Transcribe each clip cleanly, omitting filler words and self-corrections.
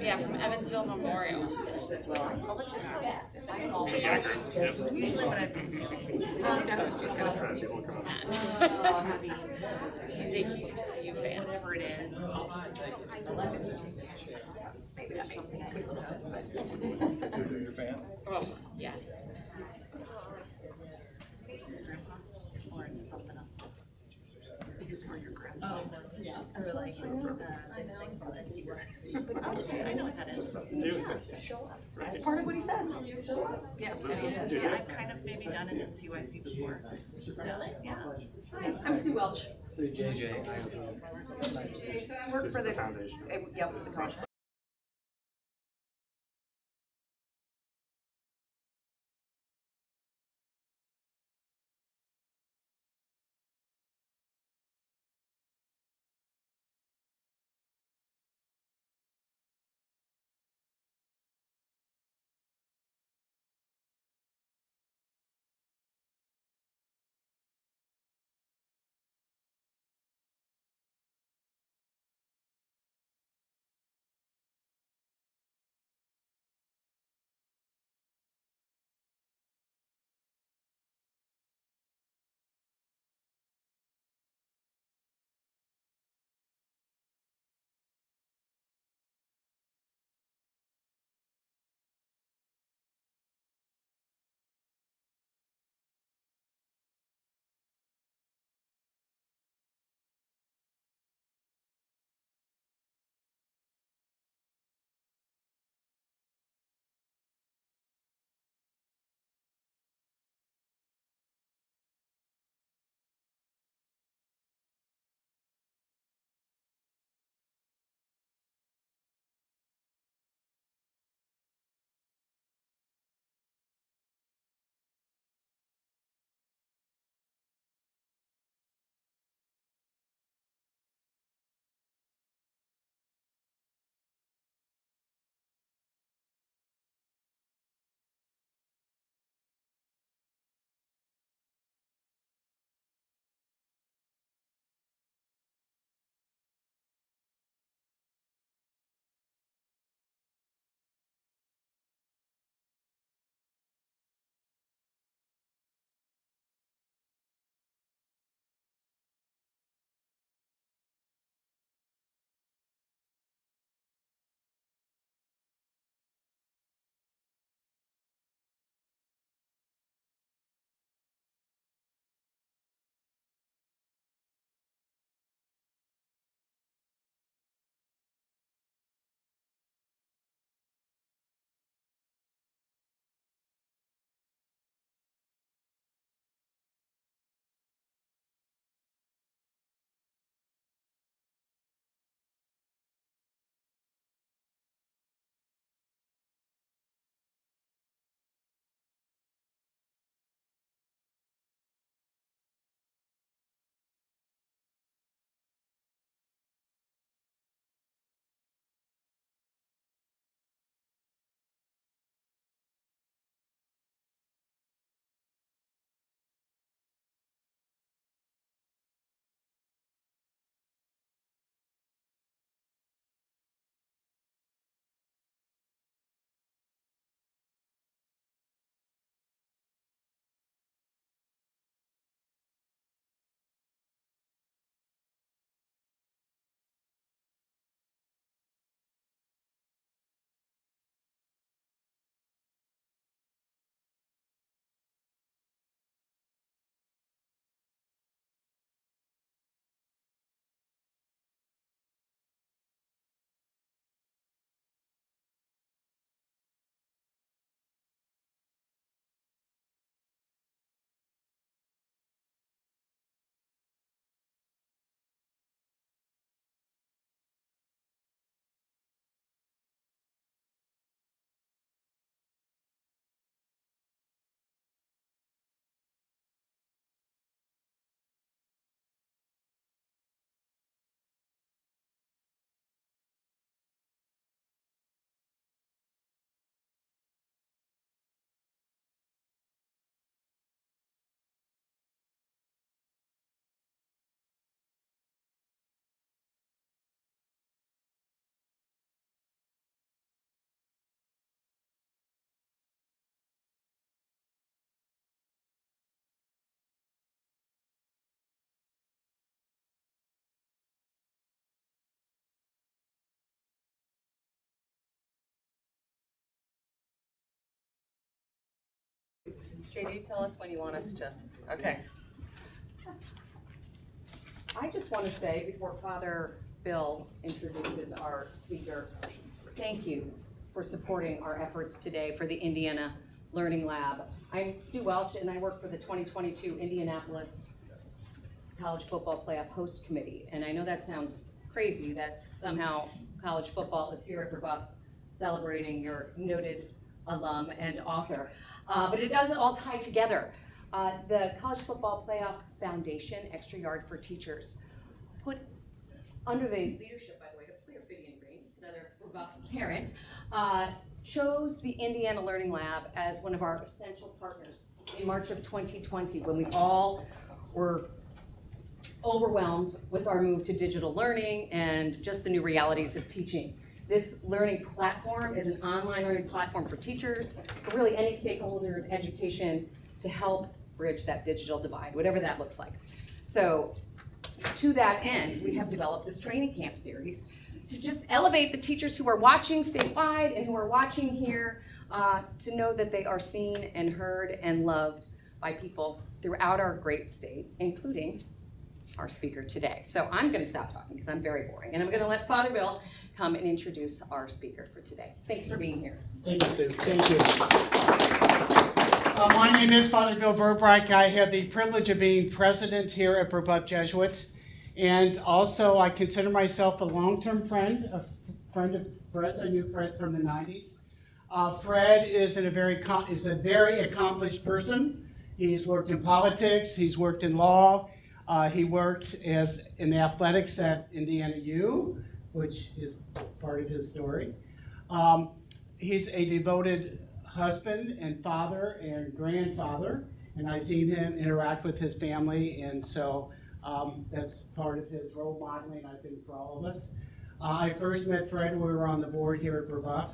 Yeah, from Evansville Memorial. I'll let you know. Usually when I Dennis just said he's a huge U fan. Whatever it is. maybe that makes me Your fan? Oh, yeah. Or is it something else? Oh, yeah. Or like, I know what that is. That's part of what he says. Yeah. Yeah, I've kind of maybe done it in CYC before. So, yeah. I'm Sue Welch. JJ, Work for the foundation. Yeah, with the college. JD, tell us when you want us to. Okay. I just want to say, before Father Bill introduces our speaker, thank you for supporting our efforts today for the Indiana Learning Lab. I'm Sue Welch, and I work for the 2022 Indianapolis College Football Playoff Host Committee. And I know that sounds crazy that somehow college football is here at Brebeuf celebrating your noted alum and author. But it does all tie together. The College Football Playoff Foundation, Extra Yard for Teachers, put under the leadership, by the way, of Clear Fidian Green, another Brebeuf parent, chose the Indiana Learning Lab as one of our essential partners in March of 2020, when we all were overwhelmed with our move to digital learning and just the new realities of teaching. This learning platform is an online learning platform for teachers, for really any stakeholder in education, to help bridge that digital divide, whatever that looks like. So to that end, we have developed this training camp series to just elevate the teachers who are watching statewide and who are watching here to know that they are seen and heard and loved by people throughout our great state, including our speaker today. So I'm going to stop talking because I'm very boring, and I'm going to let Father Bill come and introduce our speaker for today. Thanks for being here. Thank you, Sue. Thank you. My name is Father Bill Bedrock. I have the privilege of being president here at Brebeuf Jesuit, and also I consider myself a long-term friend, a friend of Fred's. I knew Fred from the 90s. Fred is a very accomplished person. He's worked in politics. He's worked in law. He worked in athletics at Indiana U, which is part of his story. He's a devoted husband and father and grandfather, and I've seen him interact with his family, and so that's part of his role modeling, I think, for all of us. I first met Fred when we were on the board here at Brebeuf,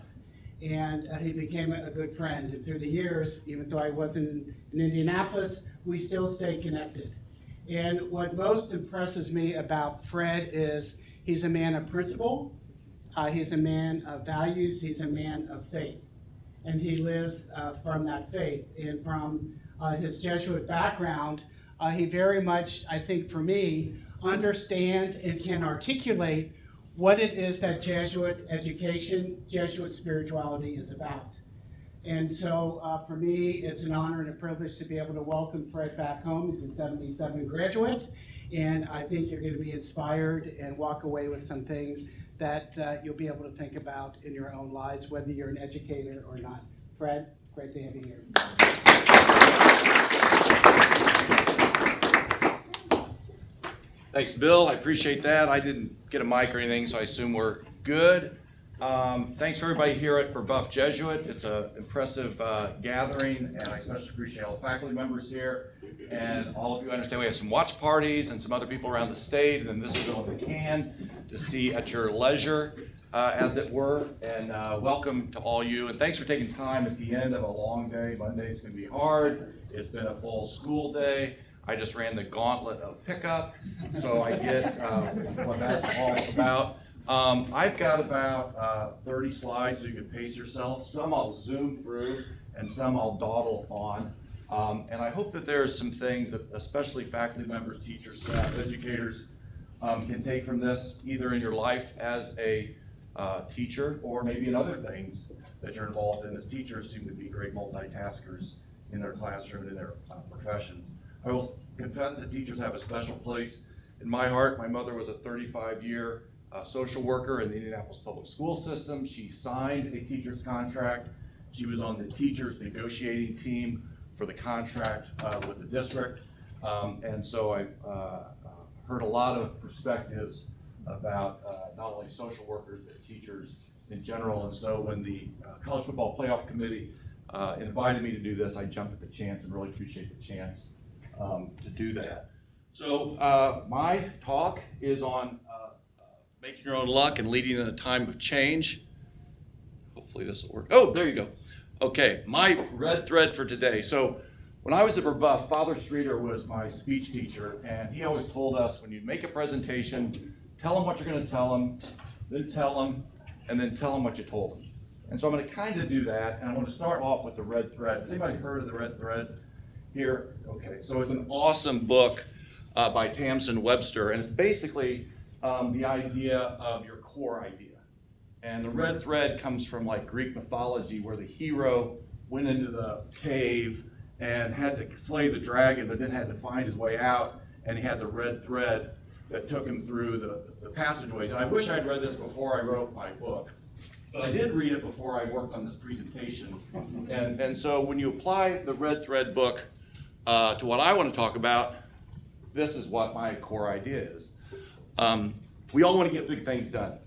and he became a good friend. And through the years, even though I wasn't in Indianapolis, we still stay connected. And what most impresses me about Fred is he's a man of principle, he's a man of values, he's a man of faith. And he lives from that faith. And from his Jesuit background, he very much, I think for me, understands and can articulate what it is that Jesuit education, Jesuit spirituality is about. And so for me, it's an honor and a privilege to be able to welcome Fred back home. He's a 77 graduate, and I think you're going to be inspired and walk away with some things that you'll be able to think about in your own lives, whether you're an educator or not. Fred, great to have you here. Thanks, Bill. I appreciate that. I didn't get a mic or anything, so I assume we're good. Thanks for everybody here at Brebeuf Jesuit. It's an impressive gathering, and I especially appreciate all the faculty members here. And all of you understand we have some watch parties and some other people around the state, and then this will go in the can to see at your leisure, as it were. And welcome to all you. And thanks for taking time at the end of a long day. Monday's going to be hard. It's been a full school day. I just ran the gauntlet of pickup, so I get what that's all about. I've got about 30 slides so you can pace yourself. Some I'll zoom through and some I'll dawdle on. And I hope that there are some things that especially faculty members, teachers, staff, educators can take from this, either in your life as a teacher or maybe in other things that you're involved in, as teachers seem to be great multitaskers in their classroom and in their professions. I will confess that teachers have a special place in my heart. My mother was a 35-year social worker in the Indianapolis public school system. She signed a teacher's contract. She was on the teacher's negotiating team for the contract with the district. And so I've heard a lot of perspectives about not only social workers, but teachers in general. And so when the College Football Playoff Committee invited me to do this, I jumped at the chance and really appreciate the chance to do that. So my talk is on making your own luck and leading in a time of change. Hopefully this will work. Oh, there you go. Okay, my red thread for today. So when I was at Brebeuf, Father Streeter was my speech teacher, and he always told us when you make a presentation, tell them what you're going to tell them, then tell them, and then tell them what you told them. And so I'm going to kind of do that, and I'm going to start off with the red thread. Has anybody heard of the red thread? Here, okay. So it's an awesome book by Tamsin Webster, and it's basically the idea of your core idea. And the red thread comes from like Greek mythology, where the hero went into the cave and had to slay the dragon, but then had to find his way out, and he had the red thread that took him through the passageways. And I wish I'd read this before I wrote my book, but I did read it before I worked on this presentation. And so when you apply the red thread book to what I want to talk about, this is what my core idea is. We all want to get big things done.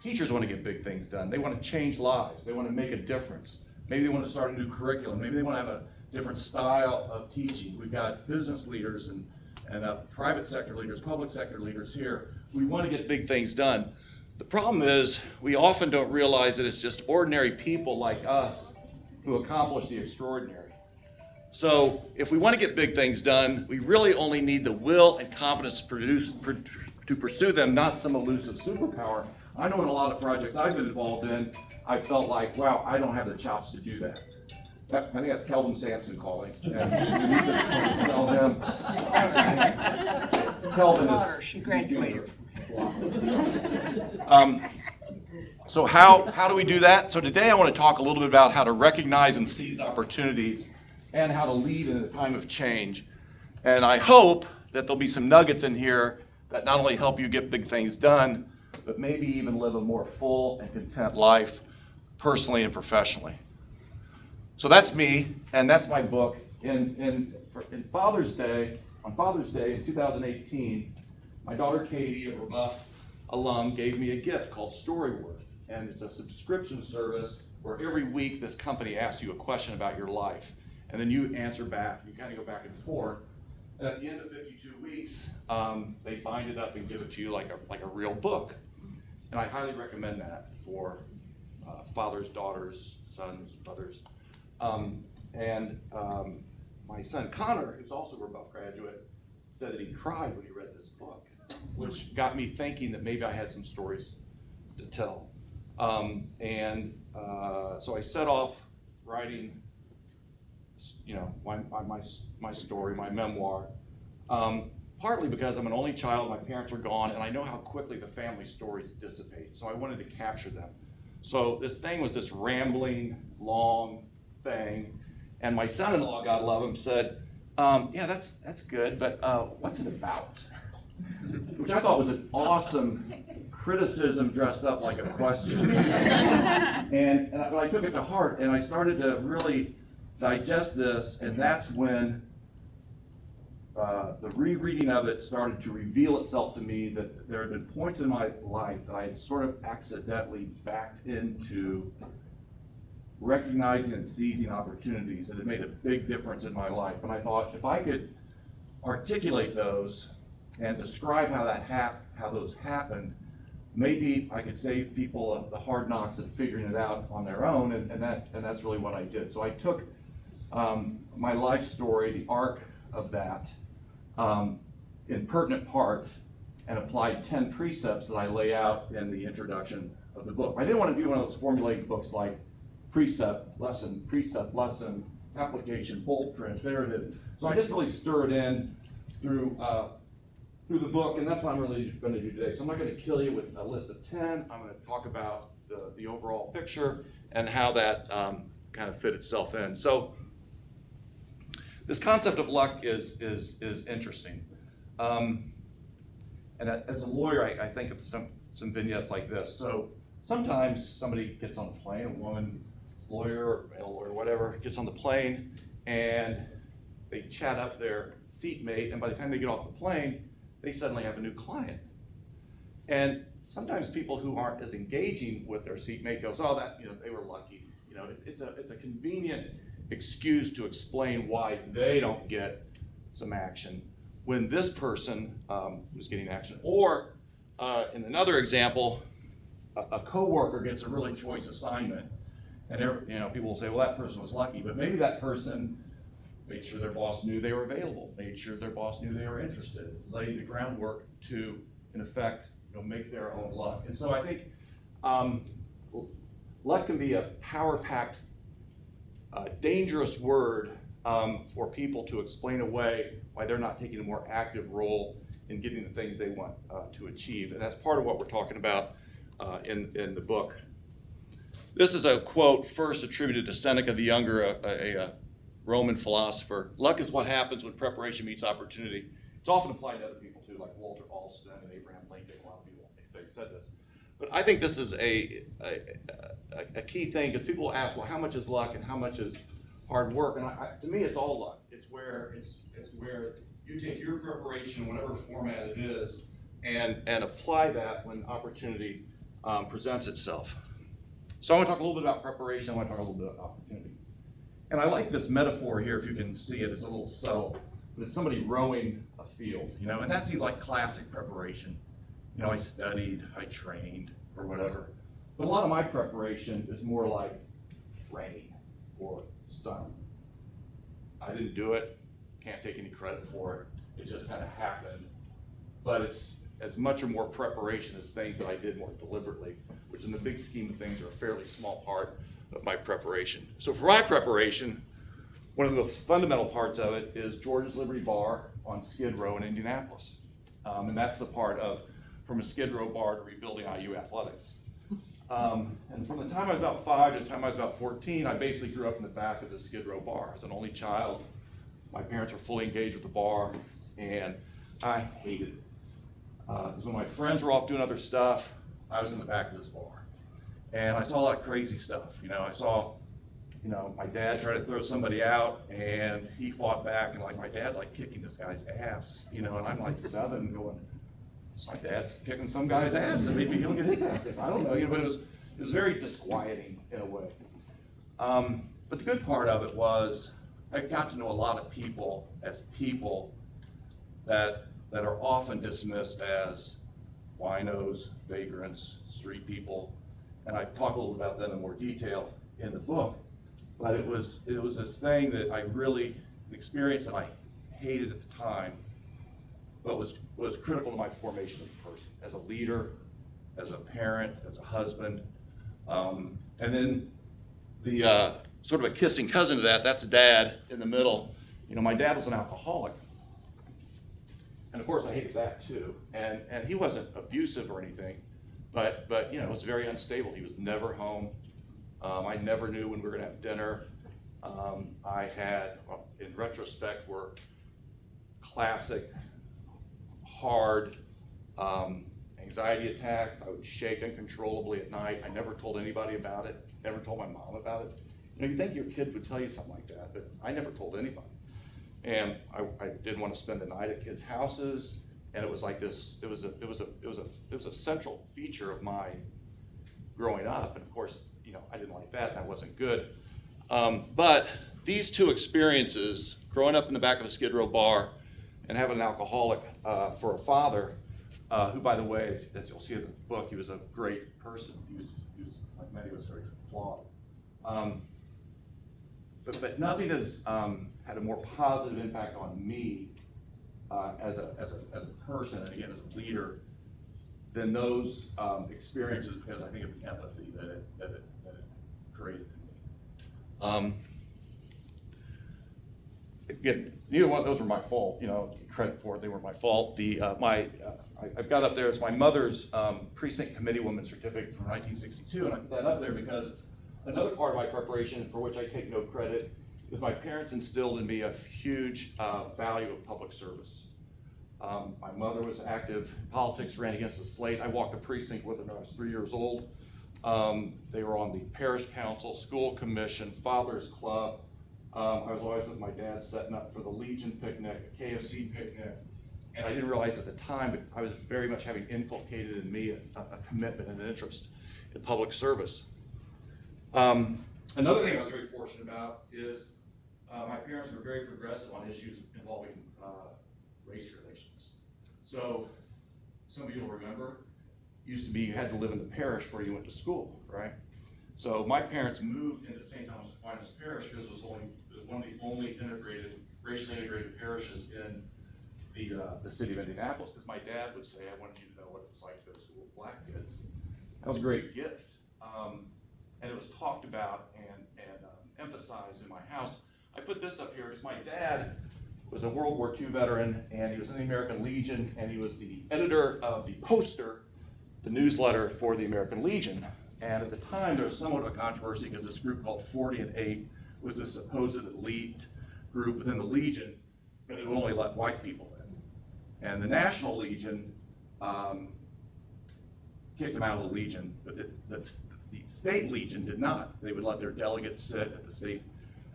Teachers want to get big things done. They want to change lives. They want to make a difference. Maybe they want to start a new curriculum. Maybe they want to have a different style of teaching. We've got business leaders and private sector leaders, public sector leaders here. We want to get big things done. The problem is we often don't realize that it's just ordinary people like us who accomplish the extraordinary. So if we want to get big things done, we really only need the will and confidence to pursue them, not some elusive superpower. I know in a lot of projects I've been involved in, I felt like, wow, I don't have the chops to do that. I think that's Kelvin Sampson calling. And we need to tell him. Kelvin is, She graduated. So how do we do that? So today I want to talk a little bit about how to recognize and seize opportunities and how to lead in a time of change. And I hope that there'll be some nuggets in here that not only help you get big things done, but maybe even live a more full and content life, personally and professionally. So that's me, and that's my book. On Father's Day in 2018, my daughter Katie, a Brebeuf alum, gave me a gift called Storyworth, and it's a subscription service where every week this company asks you a question about your life, and then you answer back. You kind of go back and forth. And at the end of 52 weeks, they bind it up and give it to you like a real book. And I highly recommend that for fathers, daughters, sons, brothers. My son Connor, who's also a Brebeuf graduate, said that he cried when he read this book, which got me thinking that maybe I had some stories to tell. So I set off writing, my story, my memoir. Partly because I'm an only child, my parents are gone, and I know how quickly the family stories dissipate, so I wanted to capture them. So this thing was this rambling, long thing, and my son-in-law, God love him, said, yeah, that's good, but what's it about? Which I thought was an awesome criticism dressed up like a question. But I took it to heart, and I started to really digest this, and that's when the rereading of it started to reveal itself to me that there had been points in my life that I had sort of accidentally backed into recognizing and seizing opportunities that had made a big difference in my life. And I thought, if I could articulate those and describe how those happened, maybe I could save people the hard knocks of figuring it out on their own, and that's really what I did. So I took my life story, the arc of that, in pertinent part, and applied 10 precepts that I lay out in the introduction of the book. I didn't want to do one of those formulated books like precept, lesson, application, bold print, there it is. So I just really stir it in through the book, and that's what I'm really going to do today. So I'm not going to kill you with a list of 10. I'm going to talk about the overall picture and how that kind of fit itself in. So this concept of luck is interesting. And as a lawyer, I think of some vignettes like this. So sometimes somebody gets on a plane, a woman, lawyer, or male lawyer, whatever, gets on the plane, and they chat up their seatmate, and by the time they get off the plane, they suddenly have a new client. And sometimes people who aren't as engaging with their seatmate goes, oh, they were lucky. It's a convenient excuse to explain why they don't get some action when this person was getting action. Or in another example, a coworker gets a really choice assignment, and people will say, well, that person was lucky, but maybe that person made sure their boss knew they were available, made sure their boss knew they were interested, laid the groundwork to, in effect, make their own luck. And so I think luck can be a power-packed, dangerous word for people to explain away why they're not taking a more active role in getting the things they want to achieve. And that's part of what we're talking about in the book. This is a quote first attributed to Seneca the Younger, a Roman philosopher. Luck is what happens when preparation meets opportunity. It's often applied to other people too, like Walter Alston and Abraham Lincoln. A lot of people said this. But I think this is a key thing, because people ask, well, how much is luck and how much is hard work? And to me, it's all luck. It's where you take your preparation, whatever format it is, and apply that when opportunity presents itself. So I want to talk a little bit about preparation. I want to talk a little bit about opportunity. And I like this metaphor here, if you can see it. It's a little subtle, but it's somebody rowing a field, and that seems like classic preparation. I studied, I trained, or whatever. But a lot of my preparation is more like rain or sun. I didn't do it, can't take any credit for it. It just kind of happened. But it's as much or more preparation as things that I did more deliberately, which in the big scheme of things are a fairly small part of my preparation. So for my preparation, one of the most fundamental parts of it is George's Liberty Bar on Skid Row in Indianapolis. And that's the part of from a Skid Row bar to rebuilding IU athletics. And from the time I was about 5 to the time I was about 14, I basically grew up in the back of the Skid Row bar. As an only child, my parents were fully engaged with the bar, and I hated it. Because when my friends were off doing other stuff, I was in the back of this bar. And I saw a lot of crazy stuff. I saw, my dad try to throw somebody out, and he fought back, and my dad's kicking this guy's ass, and I'm 7 going, my dad's kicking some guy's ass, and maybe he'll get his ass kicked. I don't know, but it was very disquieting in a way. But the good part of it was I got to know a lot of people as people that are often dismissed as winos, vagrants, street people, and I talk a little about them in more detail in the book. But it was this thing that I really experienced that I hated at the time, but was critical to my formation as a person, as a leader, as a parent, as a husband. And then the sort of a kissing cousin to that's Dad in the middle. My dad was an alcoholic. And of course I hated that too. And he wasn't abusive or anything, but it was very unstable. He was never home. I never knew when we were gonna have dinner. I had, in retrospect, were classic hard anxiety attacks. I would shake uncontrollably at night. I never told anybody about it, never told my mom about it. You'd think your kid would tell you something like that, but I never told anybody. And I didn't want to spend the night at kids' houses, and it was like this. It was a central feature of my growing up. And of course, I didn't like that. That wasn't good. But these two experiences, growing up in the back of a Skid Row bar and having an alcoholic for a father, who, by the way, as you'll see in the book, he was a great person. He was like many of us, very flawed. But nothing has had a more positive impact on me as a person, and again as a leader, than those experiences, because I think of the empathy that it created in me. Again, neither one of those were my fault. Credit for it, they were my fault. I've got up there, it's my mother's precinct committee woman certificate from 1962, and I put that up there because another part of my preparation, for which I take no credit, is my parents instilled in me a huge value of public service. My mother was active in politics, ran against the slate. I walked a precinct with her when I was 3 years old. They were on the parish council, school commission, father's club. I was always with my dad setting up for the Legion picnic, the KFC picnic. And I didn't realize at the time, but I was very much having inculcated in me a commitment and an interest in public service. Another thing I was very fortunate about is my parents were very progressive on issues involving race relations. So some of you will remember, it used to be you had to live in the parish where you went to school, right? So my parents moved into St. Thomas Aquinas Parish because it was one of the only racially integrated parishes in the city of Indianapolis, because my dad would say, I wanted you to know what it was like to go to school with black kids. That was a great gift. And it was talked about and emphasized in my house. I put this up here because my dad was a World War II veteran, and he was in the American Legion, and he was the editor of the Poster, the newsletter for the American Legion. And at the time, there was somewhat of a controversy because this group called 40 and 8 was this supposed elite group within the Legion, but it would only let white people in. And the National Legion kicked them out of the Legion, but the State Legion did not. They would let their delegates sit at the state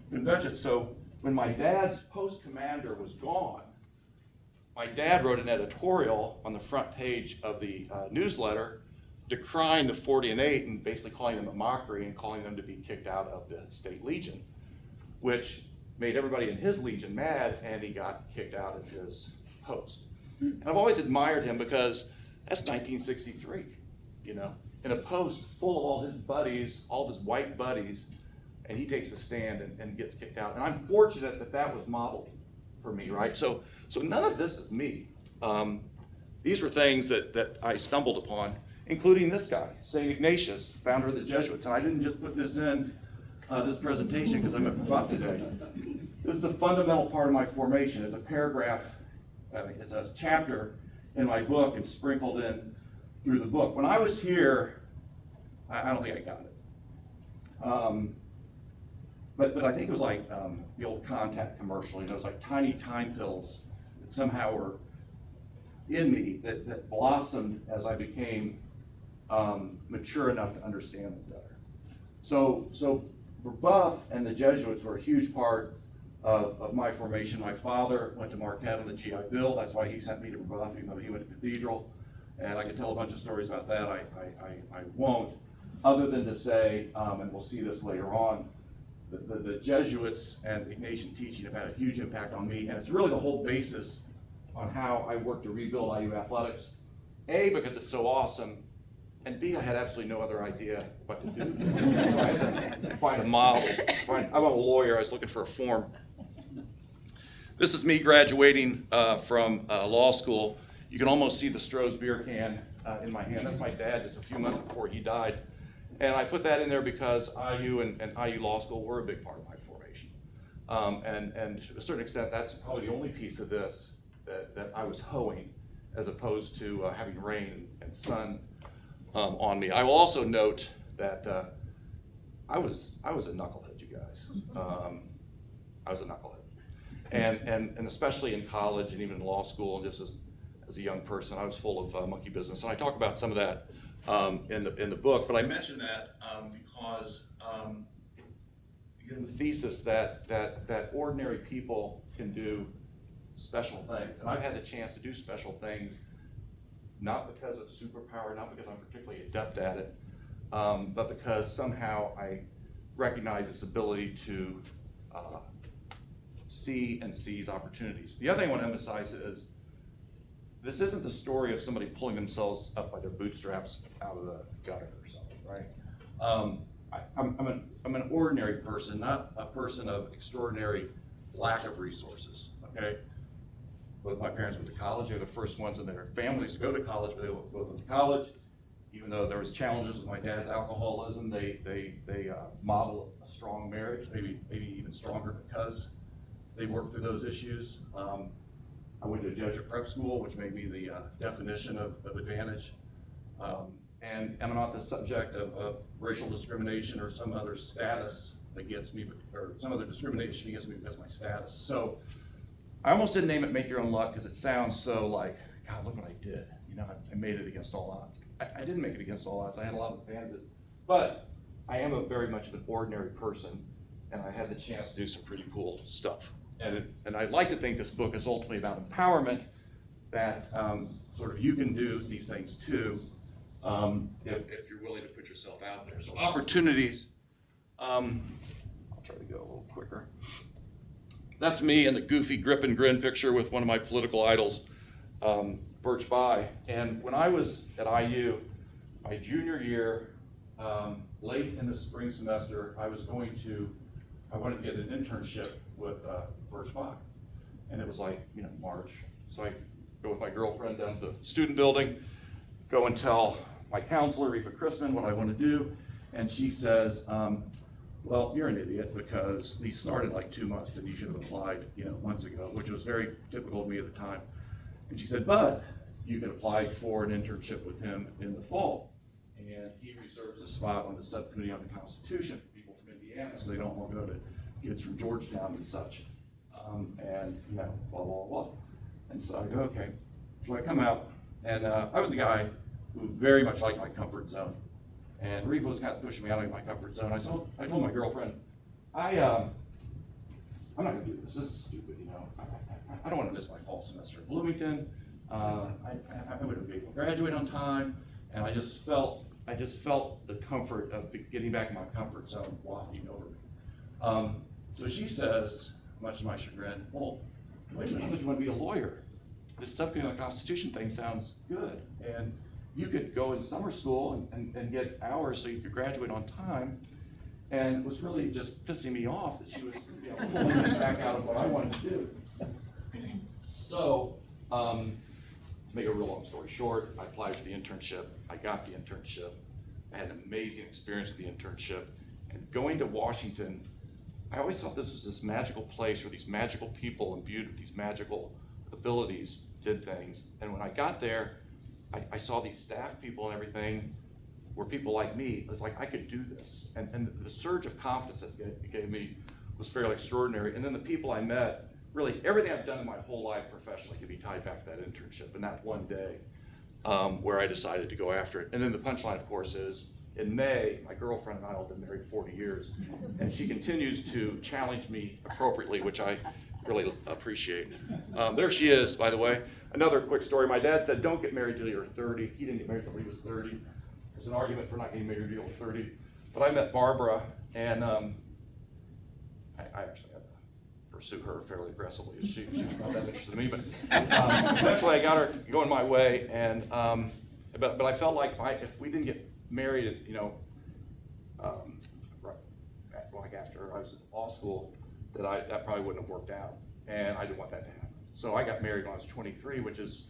convention. So when my dad's post commander was gone, my dad wrote an editorial on the front page of the newsletter decrying the 40 and 8 and basically calling them a mockery and calling them to be kicked out of the State Legion, which made everybody in his Legion mad, and he got kicked out of his post. And I've always admired him because that's 1963, you know, in a post full of all his buddies, all of his white buddies, and he takes a stand and gets kicked out. And I'm fortunate that that was modeled for me, right? So none of this is me. These were things that I stumbled upon, including this guy, St. Ignatius, founder of the Jesuits. And I didn't just put this in this presentation because I'm at Brebeuf today. This is a fundamental part of my formation. It's a paragraph, it's a chapter in my book and sprinkled in through the book. When I was here, I don't think I got it. But I think it was like the old Contact commercial, you know, it was like tiny time pills that somehow were in me that blossomed as I became mature enough to understand them better. So Brebeuf and the Jesuits were a huge part of my formation. My father went to Marquette on the GI Bill. That's why he sent me to Brebeuf, even though he went to Cathedral. And I could tell a bunch of stories about that. I won't, other than to say, and we'll see this later on, the Jesuits and Ignatian teaching have had a huge impact on me, and it's really the whole basis on how I work to rebuild IU athletics. A, because it's so awesome, and B, I had absolutely no other idea what to do. So I had to find a model. I'm a lawyer, I was looking for a form. This is me graduating from law school. You can almost see the Stroh's beer can in my hand. That's my dad just a few months before he died. And I put that in there because IU and IU Law School were a big part of my formation. And to a certain extent, that's probably the only piece of this that I was hoeing, as opposed to having rain and sun on me. I will also note that I was a knucklehead, you guys. I was a knucklehead. And especially in college and even in law school, and just as a young person, I was full of monkey business. And I talk about some of that in the book, but I mention that because again, the thesis that ordinary people can do special things, and I've had the chance to do special things, not because of superpower, not because I'm particularly adept at it, but because somehow I recognize this ability to see and seize opportunities. The other thing I want to emphasize is this isn't the story of somebody pulling themselves up by their bootstraps out of the gutter or something, right? I'm an ordinary person, not a person of extraordinary lack of resources, okay? Both my parents went to college. They were the first ones in their families to go to college, but they both went to college. Even though there was challenges with my dad's alcoholism, they modeled a strong marriage, maybe even stronger because they worked through those issues. I went to a Jesuit prep school, which made me the definition of advantage. And I'm not the subject of racial discrimination or some other status against me, or some other discrimination against me because of my status. So I almost didn't name it Make Your Own Luck because it sounds so like, God, look what I did. You know, I made it against all odds. I didn't make it against all odds. I had a lot of advantages. But I am very much of an ordinary person, and I had the chance to do some pretty cool stuff. And I'd like to think this book is ultimately about empowerment, that sort of you can do these things too, if you're willing to put yourself out there. So opportunities, I'll try to go a little quicker. That's me in the goofy grip and grin picture with one of my political idols, Birch Bayh. And when I was at IU, my junior year, late in the spring semester, I wanted to get an internship with Birch Bayh. And it was like, you know, March. So I go with my girlfriend down to the student building, go and tell my counselor, Eva Chrisman, what I want to do. And she says, well, you're an idiot because these started like 2 months and you should have applied, months ago, which was very typical of me at the time. And she said, but you can apply for an internship with him in the fall. And he reserves a spot on the subcommittee on the Constitution for people from Indiana, so they don't want to go to kids from Georgetown and such. And, blah, blah, blah. And so I go, okay. So I come out, and I was a guy who very much liked my comfort zone. And Reva was kind of pushing me out of my comfort zone. I told my girlfriend, I'm not going to do this. This is stupid, I don't want to miss my fall semester at Bloomington. I wouldn't be able to graduate on time. And I just felt the comfort of getting back in my comfort zone wafting over me. So she says, much to my chagrin, well, wait a minute, I thought you want to be a lawyer. This subcommittee on the Constitution thing sounds good. And you could go in summer school and get hours so you could graduate on time. And it was really just pissing me off that she was pulling me back out of what I wanted to do. So, to make a real long story short, I applied for the internship. I got the internship. I had an amazing experience with the internship. And going to Washington, I always thought this was this magical place where these magical people imbued with these magical abilities did things. And when I got there, I saw these staff people and everything were people like me. It was like I could do this. And the surge of confidence that it gave me was fairly extraordinary. And then the people I met, really everything I've done in my whole life professionally could be tied back to that internship and that one day where I decided to go after it. And then the punchline, of course, is in May, my girlfriend and I have been married 40 years, and she continues to challenge me appropriately, which I really appreciate. There she is, by the way. Another quick story. My dad said, don't get married till you're 30. He didn't get married till he was 30. There's an argument for not getting married until 30. But I met Barbara, and I actually had to pursue her fairly aggressively. She was not that interested in me, but eventually I got her going my way. And but I felt like if we didn't get married, like after I was at law school, that probably wouldn't have worked out, and I didn't want that to happen. So I got married when I was 23, which is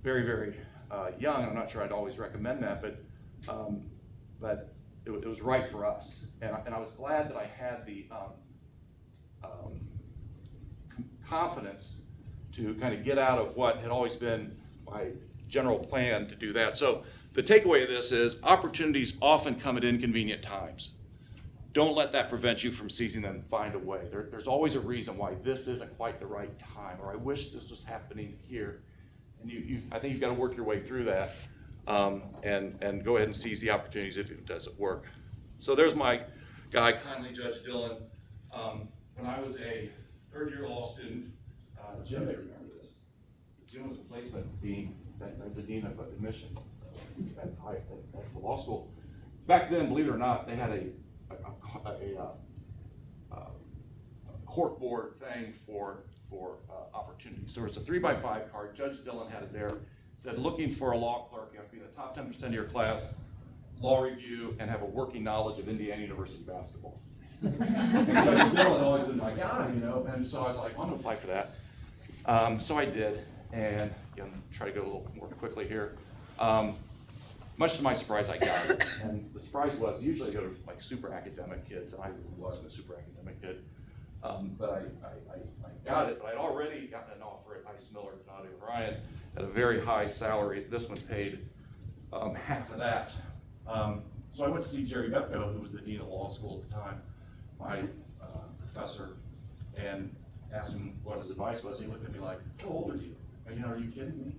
very, very young. I'm not sure I'd always recommend that, but it was right for us, and I was glad that I had the confidence to kind of get out of what had always been my general plan to do that. So the takeaway of this is opportunities often come at inconvenient times. Don't let that prevent you from seizing them. Find a way. There's always a reason why this isn't quite the right time, or I wish this was happening here. And I think you've got to work your way through that and go ahead and seize the opportunities if it doesn't work. So there's my guy, kindly Judge Dillon. When I was a third-year law student, Jim may remember this. Jim was a placement dean, the dean of admission at the law school. Back then, believe it or not, they had a court board thing for opportunities. There was a 3x5 card. Judge Dillon had it there. It said, looking for a law clerk, you have to be in the top 10% of your class, law review, and have a working knowledge of Indiana University basketball. Judge Dillon had always been my guy, and so I was like, I'm going to apply for that. So I did, and again, try to go a little more quickly here. Much to my surprise, I got it. And the surprise was, usually I go to like super academic kids, and I wasn't a super academic kid. But I got it, but I'd already gotten an offer at Ice Miller, Donadio, and Ryan at a very high salary. This one paid half of that. So I went to see Jerry Bepko, who was the dean of law school at the time, my professor, and asked him what his advice was. He looked at me like, how old are you? Are you kidding me?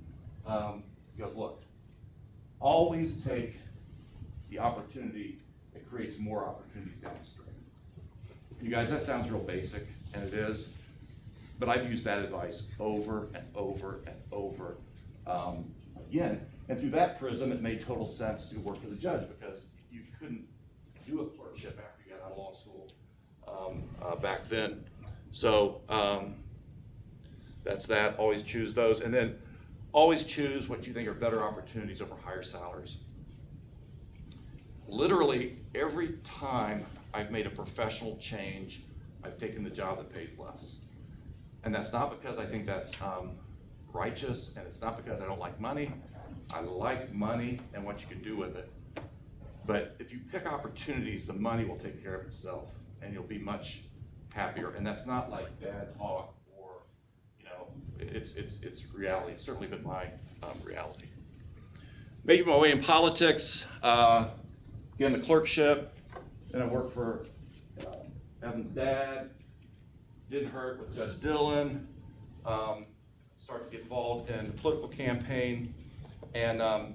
He goes, look, always take the opportunity that creates more opportunities downstream. You guys, that sounds real basic, and it is, but I've used that advice over and over and over again. And through that prism, it made total sense to work for the judge, because you couldn't do a clerkship after you got out of law school back then. So that's that. Always choose those. And then always choose what you think are better opportunities over higher salaries. Literally every time I've made a professional change, I've taken the job that pays less. And that's not because I think that's righteous, and it's not because I don't like money. I like money and what you can do with it. But if you pick opportunities, the money will take care of itself, and you'll be much happier. And that's not like dad talk, or it's reality. It's certainly been my reality. Making my way in politics, getting the clerkship, then I worked for Evan's dad. Didn't hurt with Judge Dillon. Started to get involved in the political campaign, and I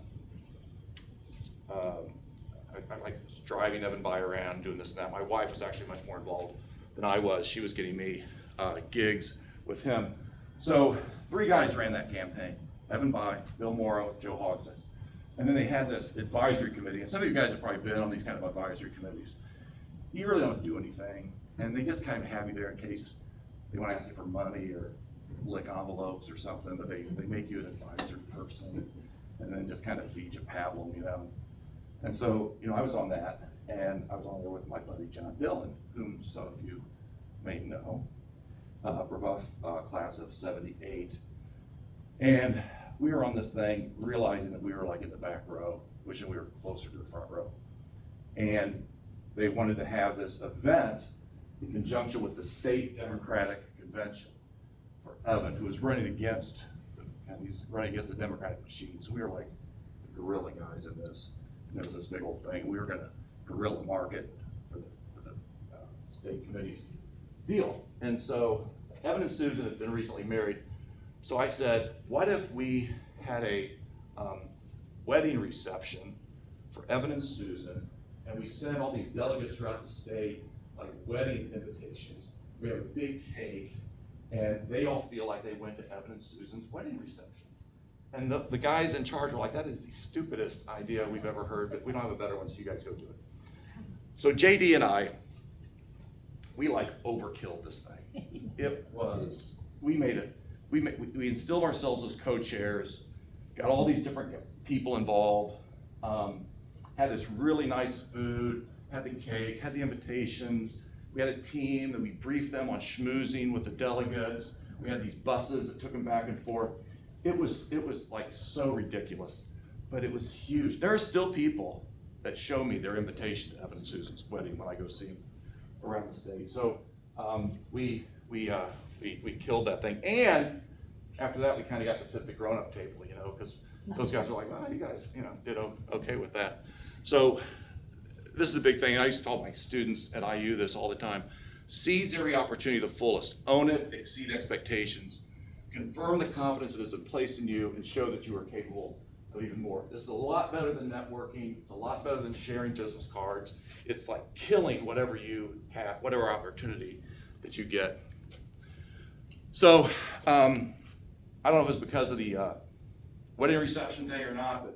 like driving Evan by around, doing this and that. My wife was actually much more involved than I was. She was getting me gigs with him. So 3 guys ran that campaign: Evan By, Bill Morrow, Joe Hodgson. And then they had this advisory committee, and some of you guys have probably been on these kind of advisory committees. You really don't do anything, and they just kind of have you there in case they want to ask you for money or lick envelopes or something, but they make you an advisory person and then just kind of feed you pablum, And so, I was on that, and I was on there with my buddy John Dillon, whom some of you may know, Brebeuf class of '78. And we were on this thing realizing that we were like in the back row, wishing we were closer to the front row. And they wanted to have this event in conjunction with the state Democratic convention for Evan, who was running against the Democratic machine. So we were like the guerrilla guys in this. And there was this big old thing. We were going to guerrilla market for the state committee's deal. And so Evan and Susan had been recently married. So I said, what if we had a wedding reception for Evan and Susan, and we sent all these delegates throughout the state like wedding invitations. We have a big cake, and they all feel like they went to Evan and Susan's wedding reception. And the guys in charge were like, that is the stupidest idea we've ever heard, but we don't have a better one, so you guys go do it. So JD and I, we like overkilled this thing. It was, we instilled ourselves as co-chairs, got all these different people involved, had this really nice food, had the cake, had the invitations. We had a team that we briefed them on schmoozing with the delegates. We had these buses that took them back and forth. It was like so ridiculous, but it was huge. There are still people that show me their invitation to Evan and Susan's wedding when I go see them around the state. So we killed that thing. And after that, we kind of got to sit at the grown-up table, because those guys were like, well, you guys, did okay with that. So this is a big thing. I used to tell my students at IU this all the time. Seize every opportunity to the fullest. Own it, exceed expectations. Confirm the confidence that has been placed in you and show that you are capable of even more. This is a lot better than networking. It's a lot better than sharing business cards. It's like killing whatever you have, whatever opportunity that you get. So I don't know if it's because of the wedding reception day or not, but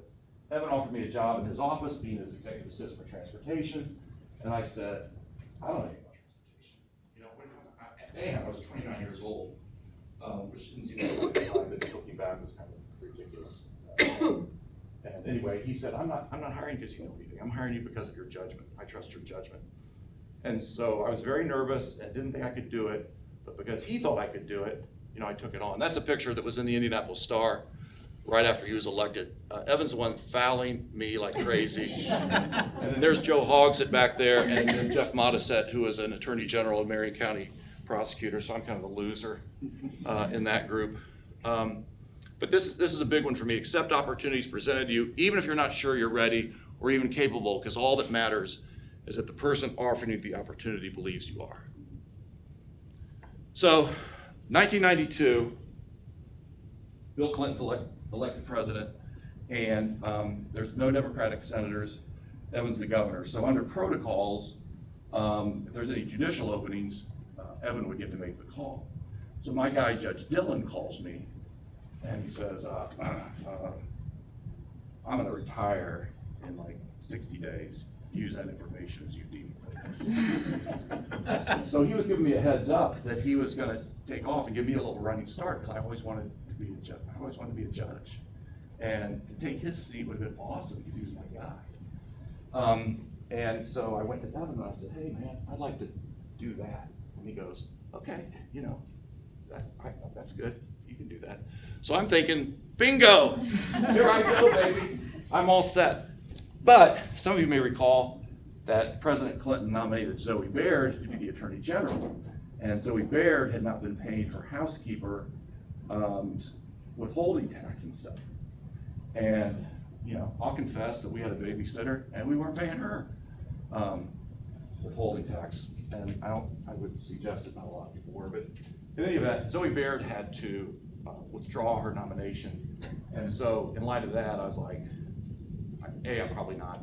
Evan offered me a job in his office, being his executive assistant for transportation, and I said, I don't know anything about transportation. I was 29 years old, which didn't seem like a time, but looking back was kind of ridiculous. And anyway, he said, I'm not hiring because you know anything. I'm hiring you because of your judgment. I trust your judgment. And so I was very nervous and didn't think I could do it, but because he thought I could do it, I took it on. That's a picture that was in the Indianapolis Star right after he was elected. Evan's the one fouling me like crazy. And then there's Joe Hogsett back there, and then Jeff Modisette, who is an attorney general and Marion County prosecutor, so I'm kind of a loser in that group. But this is a big one for me. Accept opportunities presented to you, even if you're not sure you're ready or even capable, because all that matters is that the person offering you the opportunity believes you are. So, 1992, Bill Clinton's elected president, and there's no Democratic senators. Evan's the governor. So under protocols, if there's any judicial openings, Evan would get to make the call. So my guy, Judge Dillon, calls me, and he says, I'm going to retire in like 60 days. Use that information as you deem fit. So he was giving me a heads up that he was going to take off and give me a little running start, because I always wanted to be a judge. I always wanted to be a judge, and to take his seat would have been awesome because he was my guy. And so I went to Evan and I said, "Hey man, I'd like to do that." And he goes, "Okay, that's good. You can do that." So I'm thinking, bingo! Here I go, baby. I'm all set. But some of you may recall that President Clinton nominated Zoe Baird to be the Attorney General. And Zoe Baird had not been paying her housekeeper withholding tax and stuff. And, you know, I'll confess that we had a babysitter and we weren't paying her withholding tax. And I would suggest that not a lot of people were, but in any event, Zoe Baird had to withdraw her nomination. And so in light of that, I was like, I'm probably not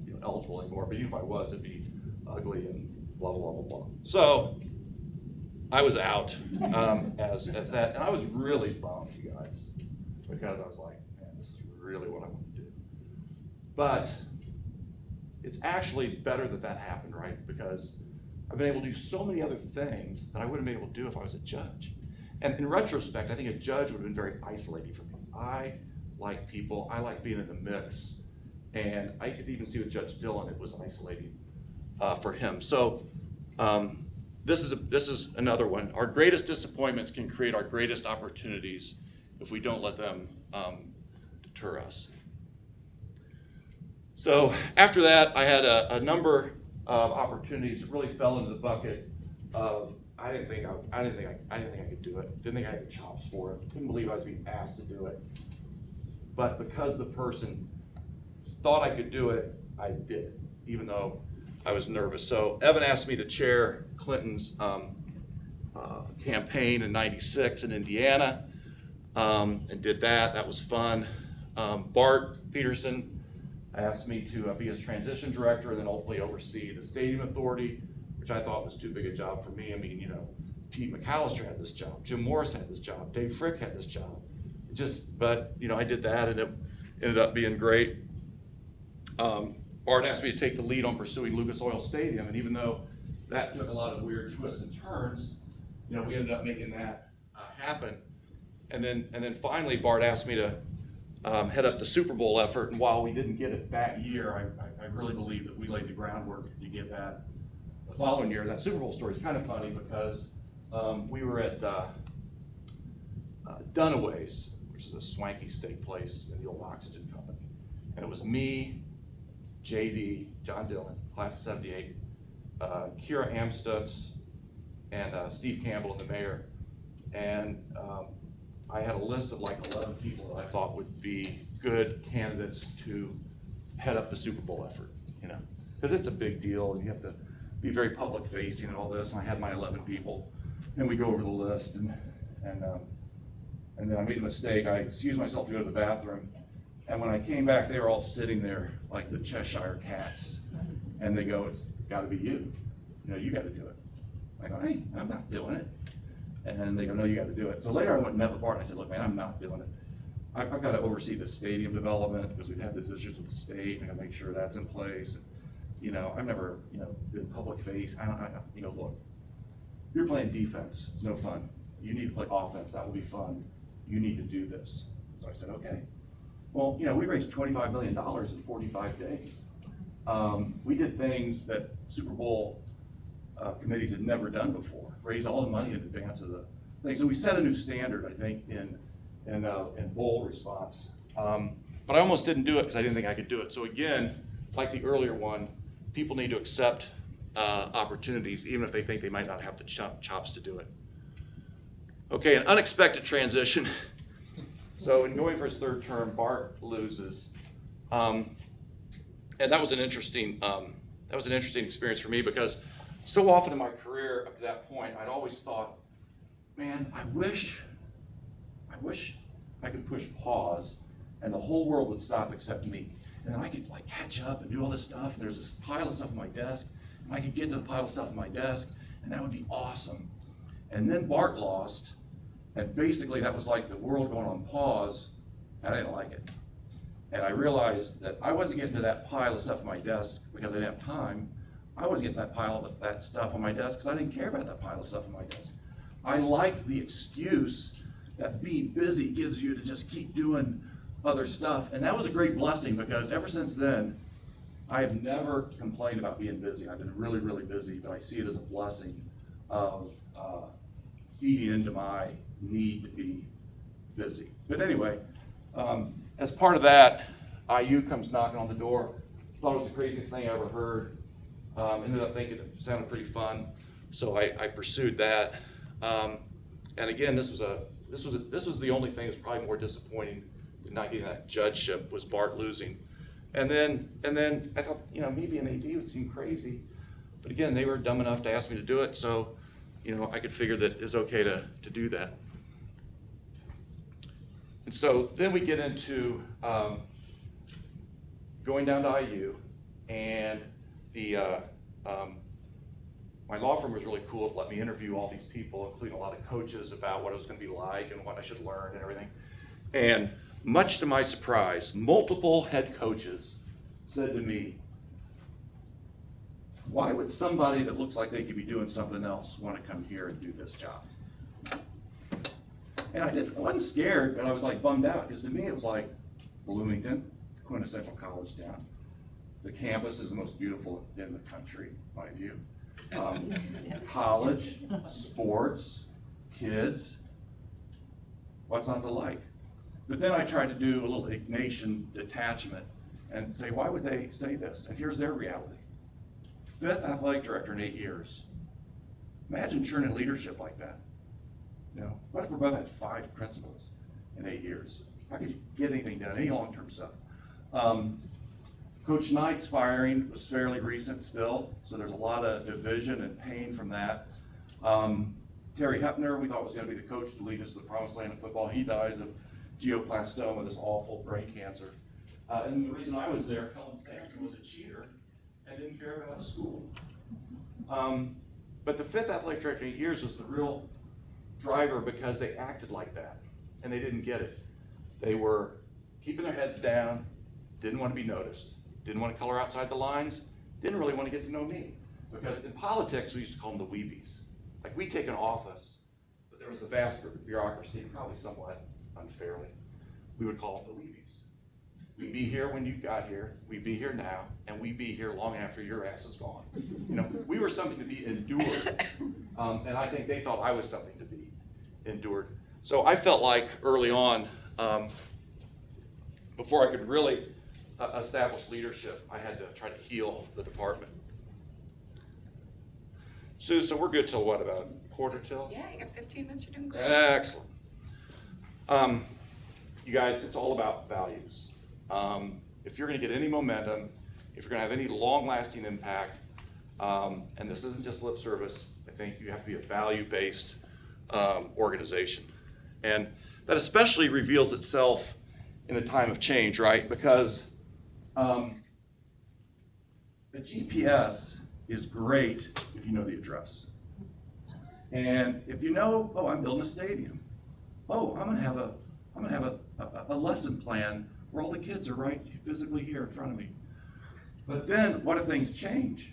you know, eligible anymore, but even if I was, it'd be ugly and blah, blah, blah, blah. So I was out as that, and I was really bummed, you guys, because I was like, man, this is really what I want to do. But it's actually better that that happened, right? Because I've been able to do so many other things that I wouldn't be able to do if I was a judge. And in retrospect, I think a judge would have been very isolating for me. I like people, I like being in the mix, and I could even see with Judge Dillon, it was isolating for him. So this is another one. Our greatest disappointments can create our greatest opportunities if we don't let them deter us. So after that, I had a number of opportunities that really fell into the bucket of I didn't think I could do it. Didn't think I had the chops for it. Couldn't believe I was being asked to do it. But because the person thought I could do it, I did it, even though I was nervous. So Evan asked me to chair Clinton's campaign in '96 in Indiana, and did that. That was fun. Bart Peterson asked me to be his transition director and then ultimately oversee the stadium authority, which I thought was too big a job for me. I mean, you know, Pete McAllister had this job, Jim Morris had this job, Dave Frick had this job. But you know, I did that and it ended up being great. Bart asked me to take the lead on pursuing Lucas Oil Stadium, and even though that took a lot of weird twists and turns, you know, we ended up making that happen. And then finally, Bart asked me to head up the Super Bowl effort, and while we didn't get it that year, I really believe that we laid the groundwork to get that the following year. That Super Bowl story is kind of funny because we were at Dunaway's, which is a swanky steak place in the old Oxygen Company, and it was me, JD, John Dillon, class of '78, Kira Amstutz, and Steve Campbell and the mayor, and I had a list of like 11 people that I thought would be good candidates to head up the Super Bowl effort, you know, because it's a big deal and you have to be very public facing and all this. And I had my 11 people, and we go over the list, and then I made a mistake. I excused myself to go to the bathroom, and when I came back, they were all sitting there like the Cheshire Cats, and they go, "It's got to be you. You know, you got to do it." I go, "Hey, I'm not doing it." And they go, "No, you got to do it." So later I went and met with Bart and I said, "Look, man, I'm not doing it. I've got to oversee the stadium development because we've had these issues with the state. I got to make sure that's in place. And, you know, I've never, you know, been public face. He goes, "Look, you're playing defense. It's no fun. You need to play offense. That will be fun. You need to do this." So I said, "Okay." Well, you know, we raised $25 million in 45 days. We did things that Super Bowl committees had never done before, raise all the money in advance of the thing. So we set a new standard, I think, in bowl response. But I almost didn't do it because I didn't think I could do it. So again, like the earlier one, people need to accept opportunities, even if they think they might not have the chops to do it. Okay, an unexpected transition. So in going for his third term, Bart loses, and that was an interesting experience for me because so often in my career up to that point, I'd always thought, man, I wish I could push pause and the whole world would stop except me. And then I could like catch up and do all this stuff. And there's this pile of stuff on my desk. And I could get to the pile of stuff on my desk, and that would be awesome. And then Bart lost, and basically that was like the world going on pause, and I didn't like it. And I realized that I wasn't getting to that pile of stuff on my desk because I didn't have time. I wasn't getting that pile of that stuff on my desk because I didn't care about that pile of stuff on my desk. I like the excuse that being busy gives you to just keep doing other stuff. And that was a great blessing because ever since then, I have never complained about being busy. I've been really, really busy, but I see it as a blessing of feeding into my need to be busy. But anyway, as part of that, IU comes knocking on the door. Thought it was the craziest thing I ever heard. Ended up thinking it sounded pretty fun, so I pursued that. And again, this was the only thing that's probably more disappointing than not getting that judgeship was Bart losing. And then I thought, you know, maybe an AD would seem crazy, but again, they were dumb enough to ask me to do it, so you know, I could figure that it's okay to do that. And so then we get into going down to IU, and my law firm was really cool to let me interview all these people, including a lot of coaches, about what it was going to be like and what I should learn and everything. And much to my surprise, multiple head coaches said to me, why would somebody that looks like they could be doing something else want to come here and do this job? And I wasn't scared, but I was like bummed out, because to me it was like Bloomington, quintessential college town. The campus is the most beautiful in the country, in my view. College, sports, kids, what's not to like? But then I tried to do a little Ignatian detachment and say, why would they say this? And here's their reality. 5th athletic director in 8 years. Imagine churning leadership like that. You know, what if Brebeuf had 5 principals in 8 years? How could you get anything done, any long-term stuff? Coach Knight's firing was fairly recent still, so there's a lot of division and pain from that. Terry Hepner, we thought was going to be the coach to lead us to the promised land of football. He dies of glioblastoma, this awful brain cancer. And the reason I was there, Kellen Sampson was a cheater and didn't care about school. But the 5th athletic director in 8 years was the real driver, because they acted like that and they didn't get it. They were keeping their heads down, didn't want to be noticed, didn't want to color outside the lines, didn't really want to get to know me. Because in politics, we used to call them the weebies. Like, we'd take an office, but there was a vast bureaucracy, probably somewhat unfairly. We would call them the weebies. We'd be here when you got here, we'd be here now, and we'd be here long after your ass is gone. You know, we were something to be endured, and I think they thought I was something to be endured. So I felt like early on, before I could really establish leadership, I had to try to heal the department. Sue, so we're good till what, about quarter till? Yeah, you got 15 minutes, you're doing great. Excellent. You guys, it's all about values. If you're going to get any momentum, if you're going to have any long-lasting impact, and this isn't just lip service, I think you have to be a value-based organization. And that especially reveals itself in a time of change, right? Because a GPS is great if you know the address. And if you know, oh, I'm building a stadium. Oh, I'm gonna have a lesson plan where all the kids are right physically here in front of me. But then what if things change?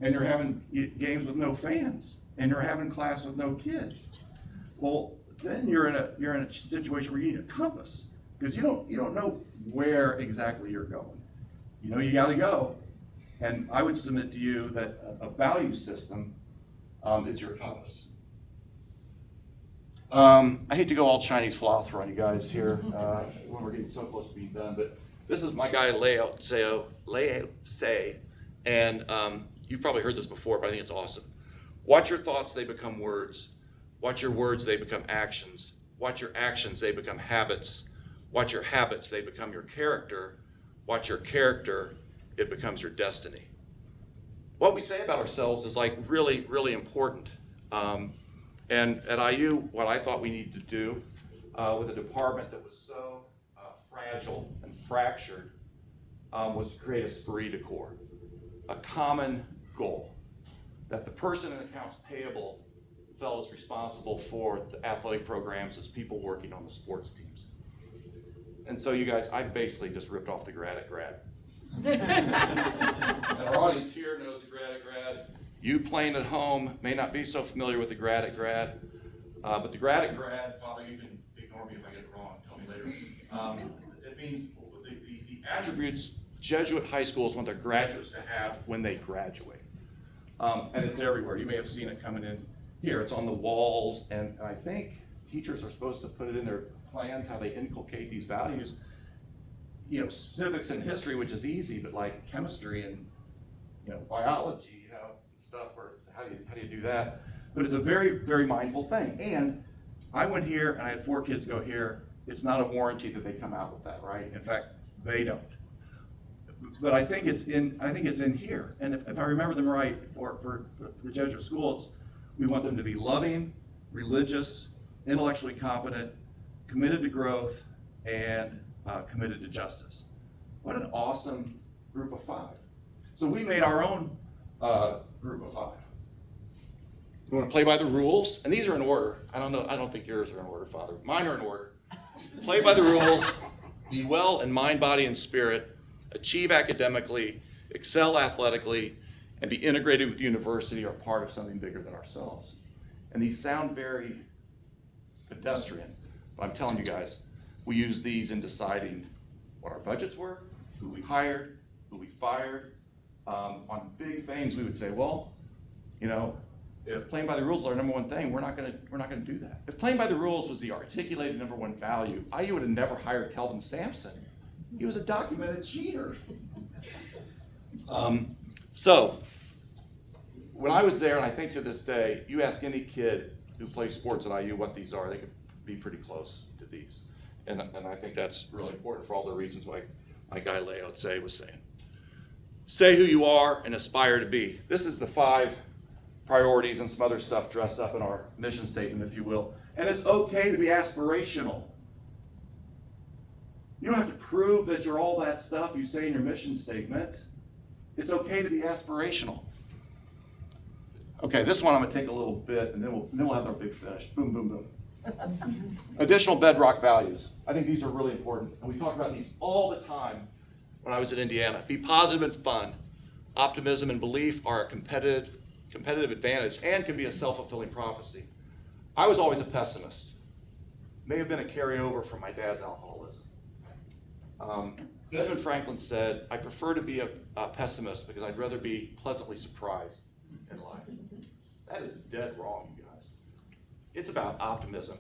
And you're having games with no fans, and you're having class with no kids. Well, then you're in a situation where you need a compass, because you don't know where exactly you're going. You know you got to go. And I would submit to you that a value system is your compass. I hate to go all Chinese philosopher on you guys here when we're getting so close to being done, but this is my guy Lao Tse, and you've probably heard this before, but I think it's awesome. Watch your thoughts, they become words. Watch your words, they become actions. Watch your actions, they become habits. Watch your habits, they become your character. Watch your character, it becomes your destiny. What we say about ourselves is like really, really important. And at IU, what I thought we needed to do with a department that was so fragile and fractured was to create a esprit de corps, a common goal, that the person in accounts payable felt as responsible for the athletic programs as people working on the sports teams. And so you guys, I basically just ripped off the grad at grad. And our audience here knows the grad at grad. You playing at home may not be so familiar with the grad at grad, but the grad at grad, Father, you can ignore me if I get it wrong, tell me later. It means the attributes Jesuit high schools want their graduates to have when they graduate. And it's everywhere. You may have seen it coming in here. It's on the walls, and I think teachers are supposed to put it in their plans how they inculcate these values. civics and history, which is easy, but like chemistry and, biology, stuff where how do you do that? But it's a very, very mindful thing. And I went here and I had 4 kids go here. It's not a warranty that they come out with that, right? In fact, they don't. But I think it's in here. And if I remember them right, for the Jesuit schools, we want them to be loving, religious, intellectually competent, committed to growth, and committed to justice. What an awesome group of 5. So we made our own group of 5. We want to play by the rules, and these are in order. I don't think yours are in order, Father. Mine are in order. Play by the rules, be well in mind, body, and spirit, achieve academically, excel athletically, and be integrated with the university or part of something bigger than ourselves. And these sound very pedestrian, but I'm telling you guys, we use these in deciding what our budgets were, who we hired, who we fired. On big things, we would say, well, if playing by the rules is our number one thing, we're not going to do that. If playing by the rules was the articulated number one value, IU would have never hired Kelvin Sampson. He was a documented cheater. So when I was there, and I think to this day, you ask any kid who plays sports at IU what these are, they could be pretty close to these. And I think that's really important for all the reasons why my guy Leo was saying. Say who you are and aspire to be. This is the 5 priorities and some other stuff dressed up in our mission statement, if you will. And it's okay to be aspirational. You don't have to prove that you're all that stuff you say in your mission statement. It's okay to be aspirational. Okay, this one I'm going to take a little bit, and then we'll have our big finish. Boom, boom, boom. Additional bedrock values. I think these are really important, and we talk about these all the time when I was at Indiana. Be positive and fun. Optimism and belief are a competitive advantage and can be a self-fulfilling prophecy. I was always a pessimist. May have been a carryover from my dad's alcoholism. Benjamin Franklin said, I prefer to be a pessimist because I'd rather be pleasantly surprised in life. That is dead wrong, you guys. It's about optimism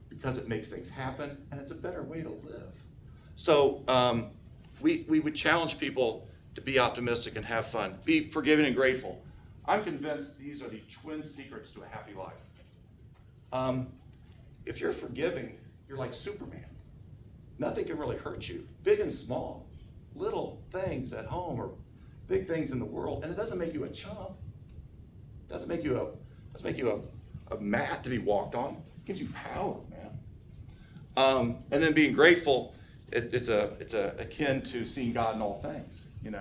because it makes things happen and it's a better way to live. So we would challenge people to be optimistic and have fun. Be forgiving and grateful. I'm convinced these are the twin secrets to a happy life. If you're forgiving, you're like Superman. Nothing can really hurt you, big and small, little things at home or big things in the world, and it doesn't make you a chump. It doesn't make you a mat to be walked on. It gives you power, man. And then being grateful, it's akin to seeing God in all things. If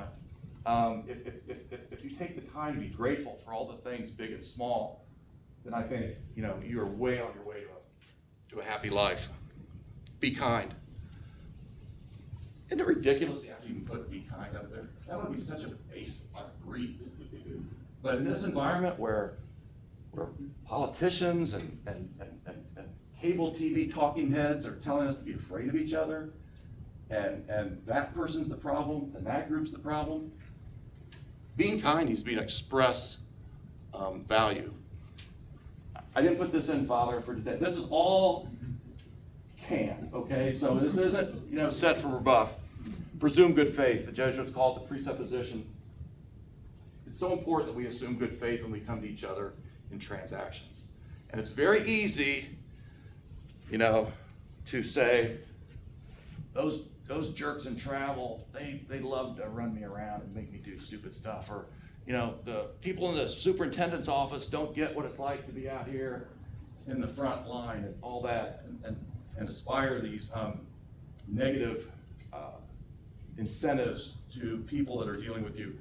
you take the time to be grateful for all the things big and small, then I think you are way on your way to a happy life. Be kind. Isn't it ridiculous you have to even put be kind up there? That would be such a basic grief. But in this environment where politicians and cable TV talking heads are telling us to be afraid of each other, and that person's the problem, and that group's the problem, being kind needs to be an express value. I didn't put this in, Father, for today. This is all canned, okay? So this isn't, set for Brebeuf. Presume good faith. The Jesuits call it the presupposition. It's so important that we assume good faith when we come to each other in transactions. And it's very easy, to say, those jerks in travel, they love to run me around and make me do stupid stuff. Or, the people in the superintendent's office don't get what it's like to be out here in the front line and all that, and aspire these negative incentives to people that are dealing with you.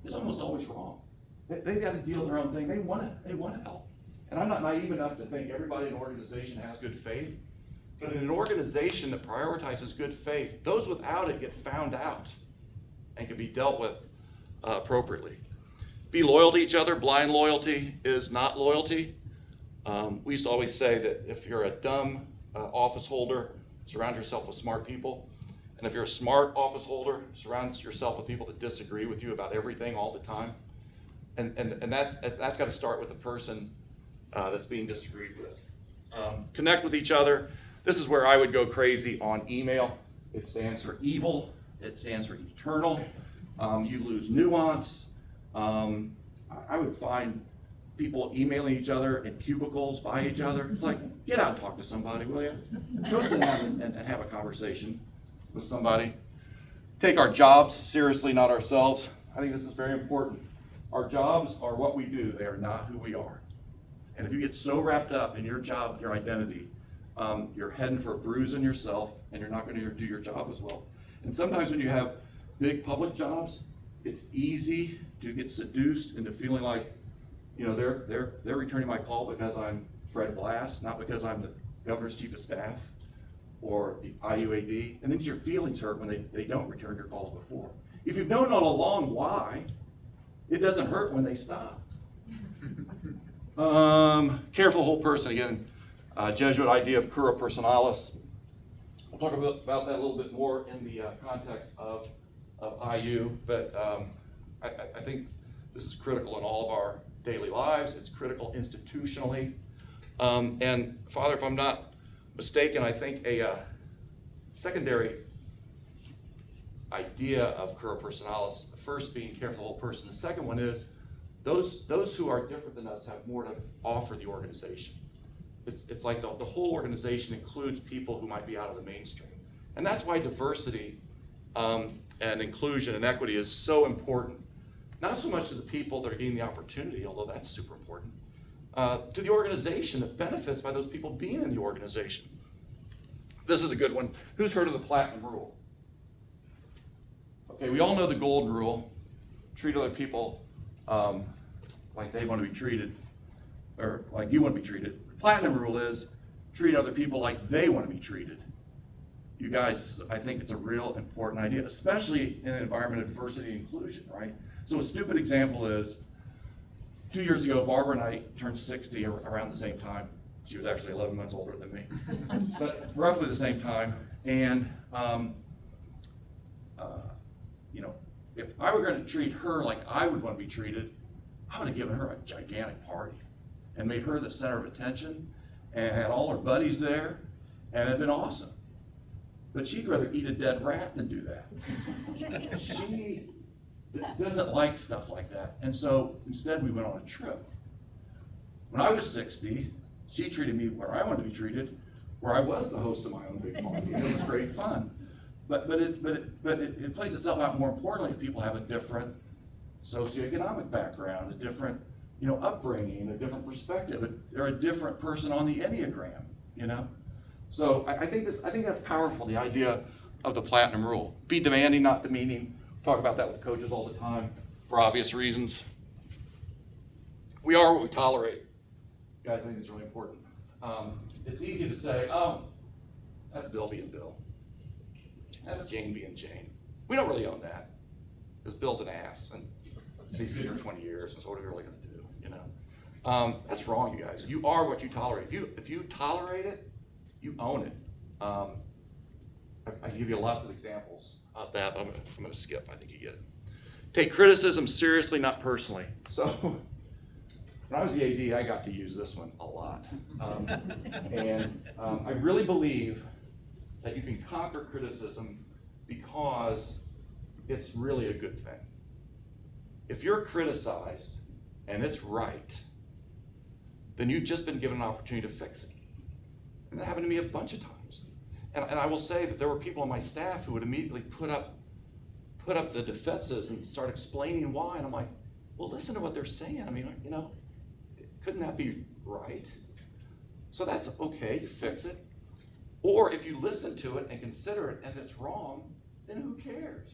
It's almost always wrong. They got to deal with their own thing. They want to help. And I'm not naive enough to think everybody in an organization has good faith. But in an organization that prioritizes good faith, those without it get found out and can be dealt with appropriately. Be loyal to each other. Blind loyalty is not loyalty. We used to always say that if you're a dumb office holder, surround yourself with smart people. And if you're a smart office holder, surround yourself with people that disagree with you about everything all the time. And that's got to start with the person that's being disagreed with. Connect with each other. This is where I would go crazy on email. It stands for evil, It stands for eternal. You lose nuance. I would find people emailing each other in cubicles by each other. It's like, get out and talk to somebody, will you? Go sit down and have a conversation with somebody. Take our jobs seriously, not ourselves. I think this is very important. Our jobs are what we do. They are not who we are. And if you get so wrapped up in your job, your identity, you're heading for a bruise in yourself, and you're not going to do your job as well. And sometimes when you have big public jobs, it's easy to get seduced into feeling like, you know, they're returning my call because I'm Fred Glass, not because I'm the governor's chief of staff or the IUAD. And then your feelings hurt when they don't return your calls before. If you've known all along why, it doesn't hurt when they stop. Careful whole person, again, Jesuit idea of cura personalis. We'll talk about that a little bit more in the context of IU, but I think this is critical in all of our daily lives. It's critical institutionally. And Father, if I'm not mistaken, I think a secondary idea of cura personalis, the first being careful whole person, the second one is those who are different than us have more to offer the organization. It's like the whole organization includes people who might be out of the mainstream. And that's why diversity and inclusion and equity is so important. Not so much to the people that are getting the opportunity, although that's super important, to the organization that benefits by those people being in the organization. This is a good one. Who's heard of the Platinum Rule? Okay, we all know the Golden Rule. Treat other people like they want to be treated, or like you want to be treated. The Platinum Rule is treat other people like they want to be treated. You guys, I think it's a real important idea, especially in an environment of diversity and inclusion, right? So a stupid example is, 2 years ago, Barbara and I turned 60 around the same time. She was actually 11 months older than me, but roughly the same time. And, you know, if I were going to treat her like I would want to be treated, I would have given her a gigantic party and made her the center of attention and had all her buddies there, and it'd been awesome. But she'd rather eat a dead rat than do that. She doesn't like stuff like that. And so instead we went on a trip. When I was 60, she treated me where I wanted to be treated, where I was the host of my own big party. It was great fun. But it plays itself out more importantly if people have a different socioeconomic background, a different, you know, upbringing, a different perspective. They're a different person on the Enneagram, you know? So I think that's powerful, the idea of the Platinum Rule. Be demanding, not demeaning. Talk about that with coaches all the time for obvious reasons. We are what we tolerate. Guys, I think it's really important. It's easy to say, oh, that's Bill being Bill. That's Jane being Jane. We don't really own that, because Bill's an ass, and he's been here 20 years, and so what are we really going to do, you know? That's wrong, you guys. You are what you tolerate. If you tolerate it, you own it. I can give you lots of examples of that. I'm going to skip. I think you get it. Take criticism seriously, not personally. So when I was the AD, I got to use this one a lot. I really believe that you can conquer criticism because it's really a good thing. If you're criticized and it's right, then you've just been given an opportunity to fix it. And that happened to me a bunch of times. And I will say that there were people on my staff who would immediately put up the defenses and start explaining why. And I'm like, well, listen to what they're saying. I mean, you know, couldn't that be right? So that's okay to fix it. Or if you listen to it and consider it and it's wrong, then who cares?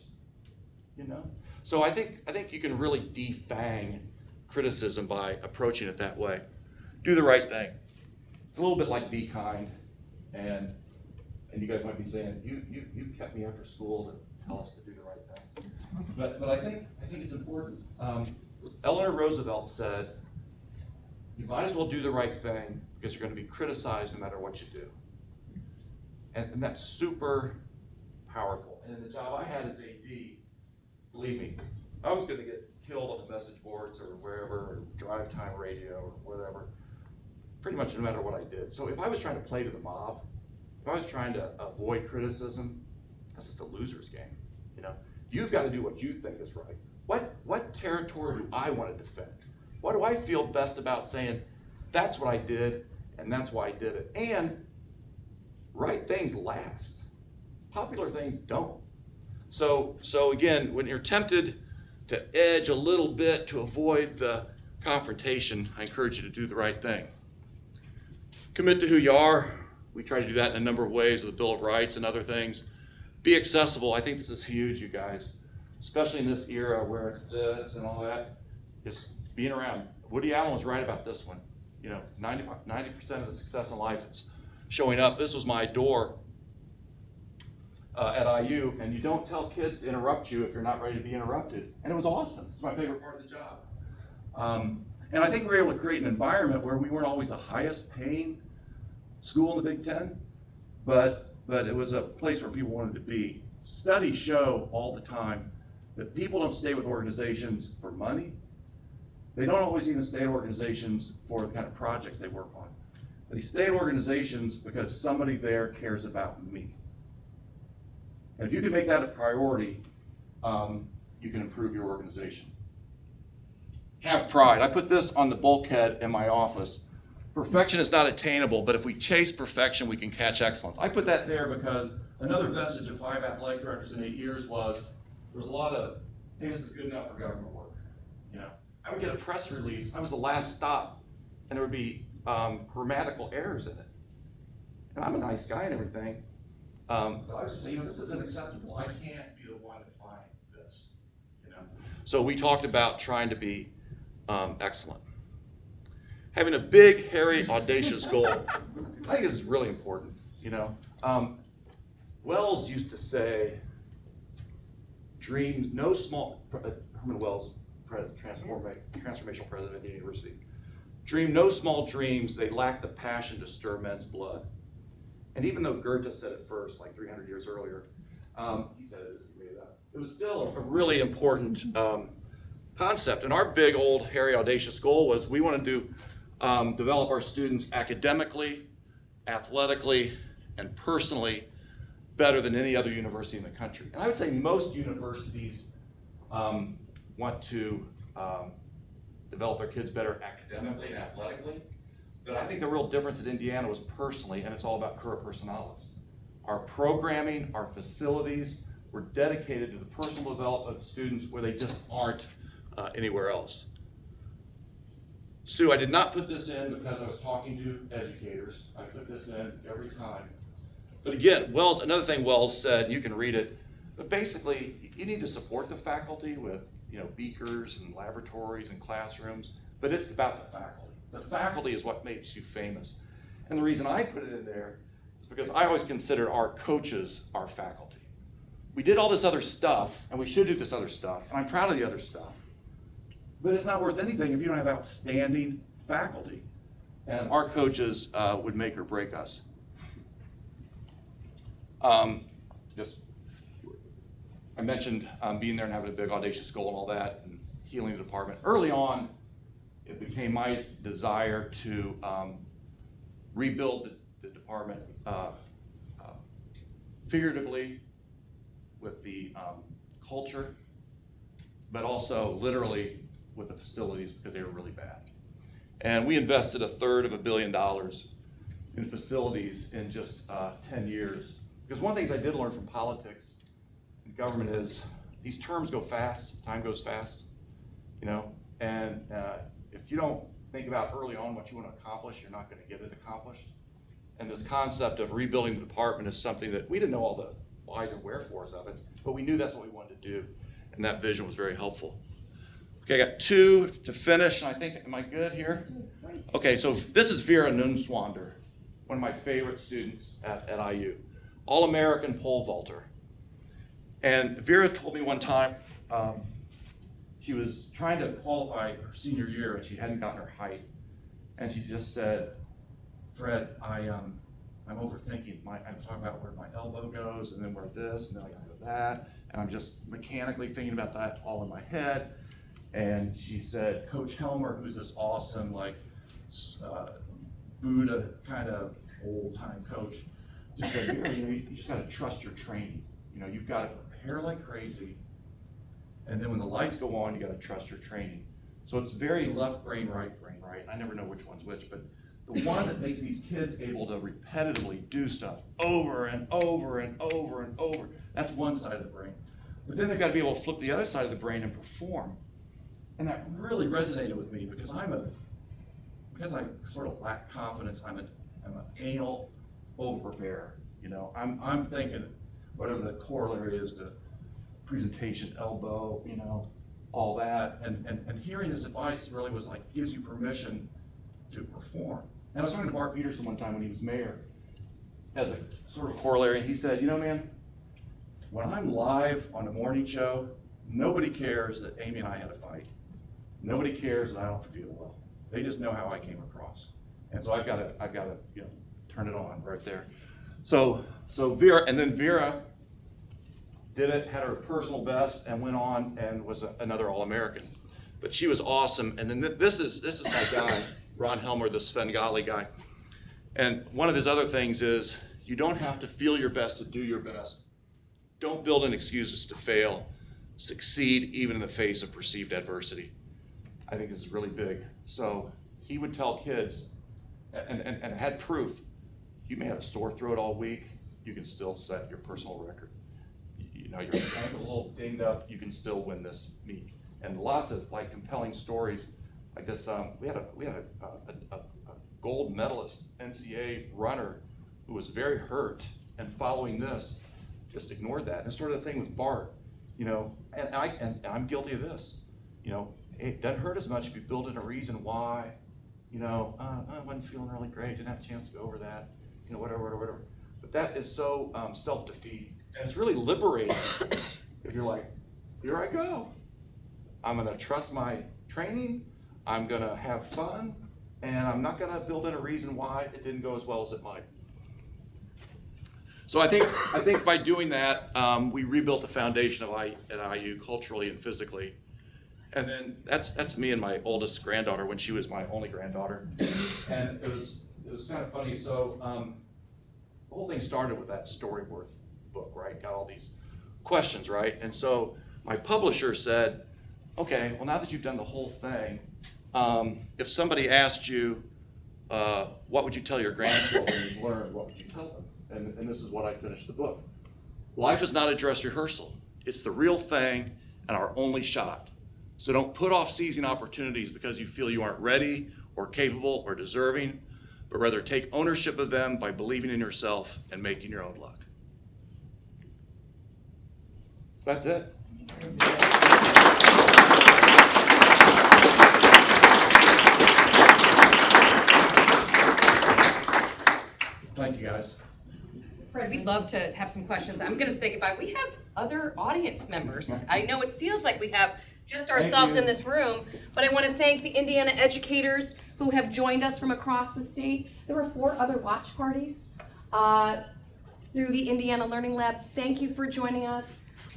You know? So I think you can really defang criticism by approaching it that way. Do the right thing. It's a little bit like be kind, and you guys might be saying, you kept me after school to tell us to do the right thing. But I think it's important. Eleanor Roosevelt said, you might as well do the right thing because you're going to be criticized no matter what you do. And that's super powerful. And in the job I had as AD, believe me, I was going to get killed on the message boards or wherever, or drive time radio or whatever, pretty much no matter what I did. So if I was trying to play to the mob, if I was trying to avoid criticism, that's just a loser's game. You know, you've got to do what you think is right. What territory do I want to defend? What do I feel best about saying, that's what I did, and that's why I did it? And right things last. Popular things don't. So again, when you're tempted to edge a little bit to avoid the confrontation, I encourage you to do the right thing. Commit to who you are. We try to do that in a number of ways with the Bill of Rights and other things. Be accessible. I think this is huge, you guys, especially in this era where it's this and all that. Just being around. Woody Allen was right about this one. You know, 90% of the success in life is showing up. This was my door at IU, and you don't tell kids to interrupt you if you're not ready to be interrupted. And it was awesome. It's my favorite part of the job. And I think we were able to create an environment where we weren't always the highest paying school in the Big Ten, but it was a place where people wanted to be. Studies show all the time that people don't stay with organizations for money. They don't always even stay at organizations for the kind of projects they work on. They stay at organizations because somebody there cares about me. And if you can make that a priority, you can improve your organization. Have pride. I put this on the bulkhead in my office. Perfection is not attainable, but if we chase perfection, we can catch excellence. I put that there because another vestige of 5 athletic directors in 8 years was there was a lot of, hey, this is good enough for government work. You know, I would get a press release. I was the last stop, and there would be grammatical errors in it. And I'm a nice guy and everything. But I would just say, you know, this isn't acceptable. I can't be the one to find this. You know, so we talked about trying to be excellent. Having a big, hairy, audacious goal. I think this is really important. You know, Wells used to say, "Dream no small." Herman Wells, transformational president of the university. Dream no small dreams. They lack the passion to stir men's blood. And even though Goethe said it first, like 300 years earlier, he said it isn't made up. It was still a really important concept. And our big, old, hairy, audacious goal was we wanted to develop our students academically, athletically, and personally better than any other university in the country. And I would say most universities want to develop their kids better academically and athletically. But I think the real difference at Indiana was personally, and it's all about cura personalis. Our programming, our facilities were dedicated to the personal development of students where they just aren't anywhere else. Sue, I did not put this in because I was talking to educators. I put this in every time. But again, Wells, another thing Wells said, you can read it, but basically you need to support the faculty with, you know, beakers and laboratories and classrooms, but it's about the faculty. The faculty is what makes you famous. And the reason I put it in there is because I always consider our coaches our faculty. We did all this other stuff, and we should do this other stuff, and I'm proud of the other stuff. But it's not worth anything if you don't have outstanding faculty. And our coaches would make or break us. I mentioned being there and having a big audacious goal and all that, and healing the department. Early on, it became my desire to rebuild the department figuratively with the culture, but also literally with the facilities because they were really bad. And we invested $350 million in facilities in just 10 years. Because one of the things I did learn from politics and government is these terms go fast, time goes fast, you know, and if you don't think about early on what you want to accomplish, you're not going to get it accomplished. And this concept of rebuilding the department is something that we didn't know all the whys and wherefores of it, but we knew that's what we wanted to do, and that vision was very helpful. Okay, I got 2 to finish, and I think, am I good here? Okay, so this is Vera Nunswander, one of my favorite students at IU, All-American pole vaulter. And Vera told me one time, she was trying to qualify her senior year and she hadn't gotten her height. And she just said, Fred, I'm overthinking. I'm talking about where my elbow goes and then where this and then I gotta go that. And I'm just mechanically thinking about that all in my head. And she said, Coach Helmer, who's this awesome, like, Buddha kind of old time coach, just said, you just gotta trust your training. You know, you've got to prepare like crazy, and then when the lights go on, you got to trust your training. So it's very left brain, right? I never know which one's which, but the one that makes these kids able to repetitively do stuff over and over and over and over, that's one side of the brain. But then they've got to be able to flip the other side of the brain and perform. And that really resonated with me because because I sort of lack confidence, I'm an anal over-preparer. You know, I'm thinking whatever the corollary is to presentation elbow, you know, all that. And hearing this advice really was like, gives you permission to perform. And I was talking to Bart Peterson one time when he was mayor as a sort of corollary, and he said, you know, man, when I'm live on the morning show, nobody cares that Amy and I had a fight. Nobody cares that I don't feel well. They just know how I came across. And so I've got to, you know, turn it on right there. So Vera did it, had her personal best, and went on and was another All-American. But she was awesome. And then this is my guy, Ron Helmer, the Svengali guy. And one of his other things is you don't have to feel your best to do your best. Don't build in excuses to fail. Succeed even in the face of perceived adversity. I think this is really big. So he would tell kids, and had proof, you may have a sore throat all week, you can still set your personal record. You know, your ankle's a little dinged up, you can still win this meet. And lots of like compelling stories like this. We had a gold medalist NCAA runner who was very hurt, and following this, just ignored that. And it's sort of the thing with Bart, you know, and I'm guilty of this. You know, it doesn't hurt as much if you build in a reason why. You know, I wasn't feeling really great, didn't have a chance to go over that, you know, whatever. But that is so self-defeating. And it's really liberating if you're like, here I go. I'm going to trust my training, I'm going to have fun, and I'm not going to build in a reason why it didn't go as well as it might. So I think by doing that, we rebuilt the foundation at IU culturally and physically. And then that's me and my oldest granddaughter when she was my only granddaughter. And it was kind of funny. So the whole thing started with that Storyworth book, right? Got all these questions, right? And so my publisher said, okay, well, now that you've done the whole thing, if somebody asked you, what would you tell your grandchildren you've learned, what would you tell them? And this is what I finished the book. Life is not a dress rehearsal. It's the real thing and our only shot. So don't put off seizing opportunities because you feel you aren't ready or capable or deserving, but rather take ownership of them by believing in yourself and making your own luck. So that's it. Thank you, guys. Fred, we'd love to have some questions. I'm going to say goodbye. We have other audience members. I know it feels like we have just ourselves in this room, but I want to thank the Indiana educators who have joined us from across the state. There were 4 other watch parties through the Indiana Learning Lab. Thank you for joining us.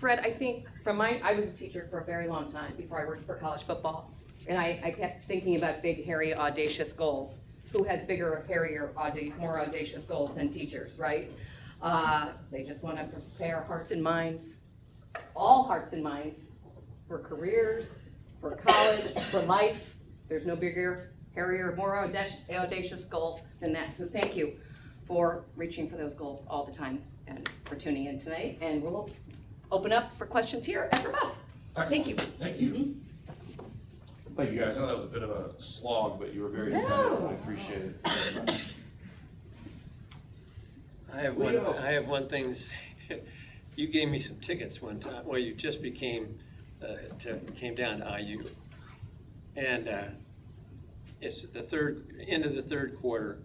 Fred, I think I was a teacher for a very long time before I worked for college football, and I kept thinking about big, hairy, audacious goals. Who has bigger, hairier, more audacious goals than teachers, right? They just want to prepare hearts and minds, all hearts and minds, for careers, for college, for life. There's no bigger, hairier, more audacious goal than that. So thank you for reaching for those goals all the time and for tuning in tonight. And we'll open up for questions here at Brebeuf. Thank you. Thank you. Mm-hmm. Thank you, guys. I know that was a bit of a slog, but you were very attentive. I appreciate it very much. I have one thing to say. You gave me some tickets one time. Well, you just came down to IU, and it's the end of the third quarter,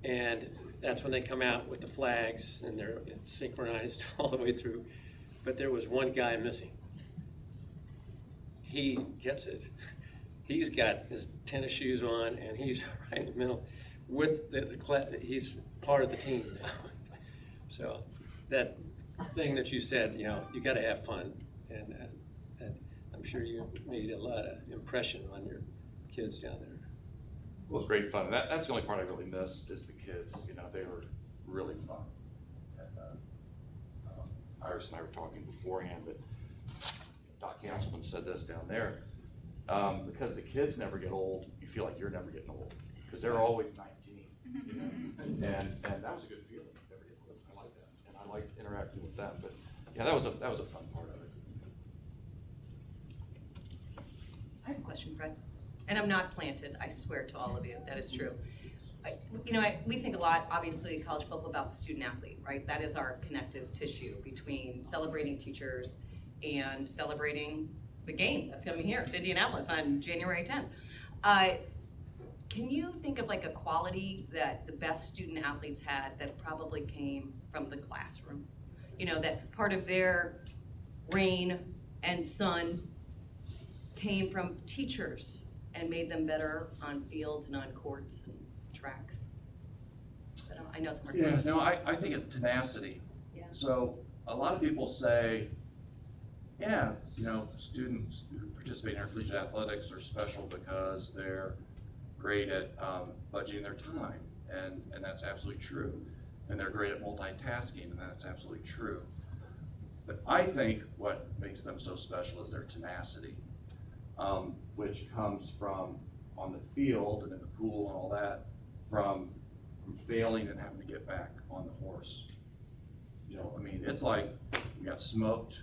and that's when they come out with the flags, and they're synchronized all the way through. But there was one guy missing. He gets it. He's got his tennis shoes on, and he's right in the middle with he's part of the team now. So that thing that you said, you know, you got to have fun, and I'm sure you made a lot of impression on your kids down there. Well, it was great fun. That's the only part I really missed is the kids. You know, they were really fun. And, Iris and I were talking beforehand, but Doc Councilman said this down there. Because the kids never get old, you feel like you're never getting old, because they're always 19. You know? And that was a good feeling. Never get old. I like that, and I liked interacting with them. But yeah, that was a fun part of it. I have a question, Fred. And I'm not planted, I swear to all of you, that is true. We think a lot, obviously, at college football about the student athlete, right? That is our connective tissue between celebrating teachers and celebrating the game that's coming here. It's Indianapolis on January 10th. Can you think of like a quality that the best student athletes had that probably came from the classroom? You know, that part of their rain and sun came from teachers and made them better on fields and on courts and tracks? I know it's more. Yeah, no, I think it's tenacity. Yeah. So a lot of people say, yeah, you know, students who participate in intercollegiate athletics are special because they're great at budgeting their time, and that's absolutely true. And they're great at multitasking, and that's absolutely true. But I think what makes them so special is their tenacity, which comes from on the field and in the pool and all that, from failing and having to get back on the horse. You know, I mean, it's like we got smoked,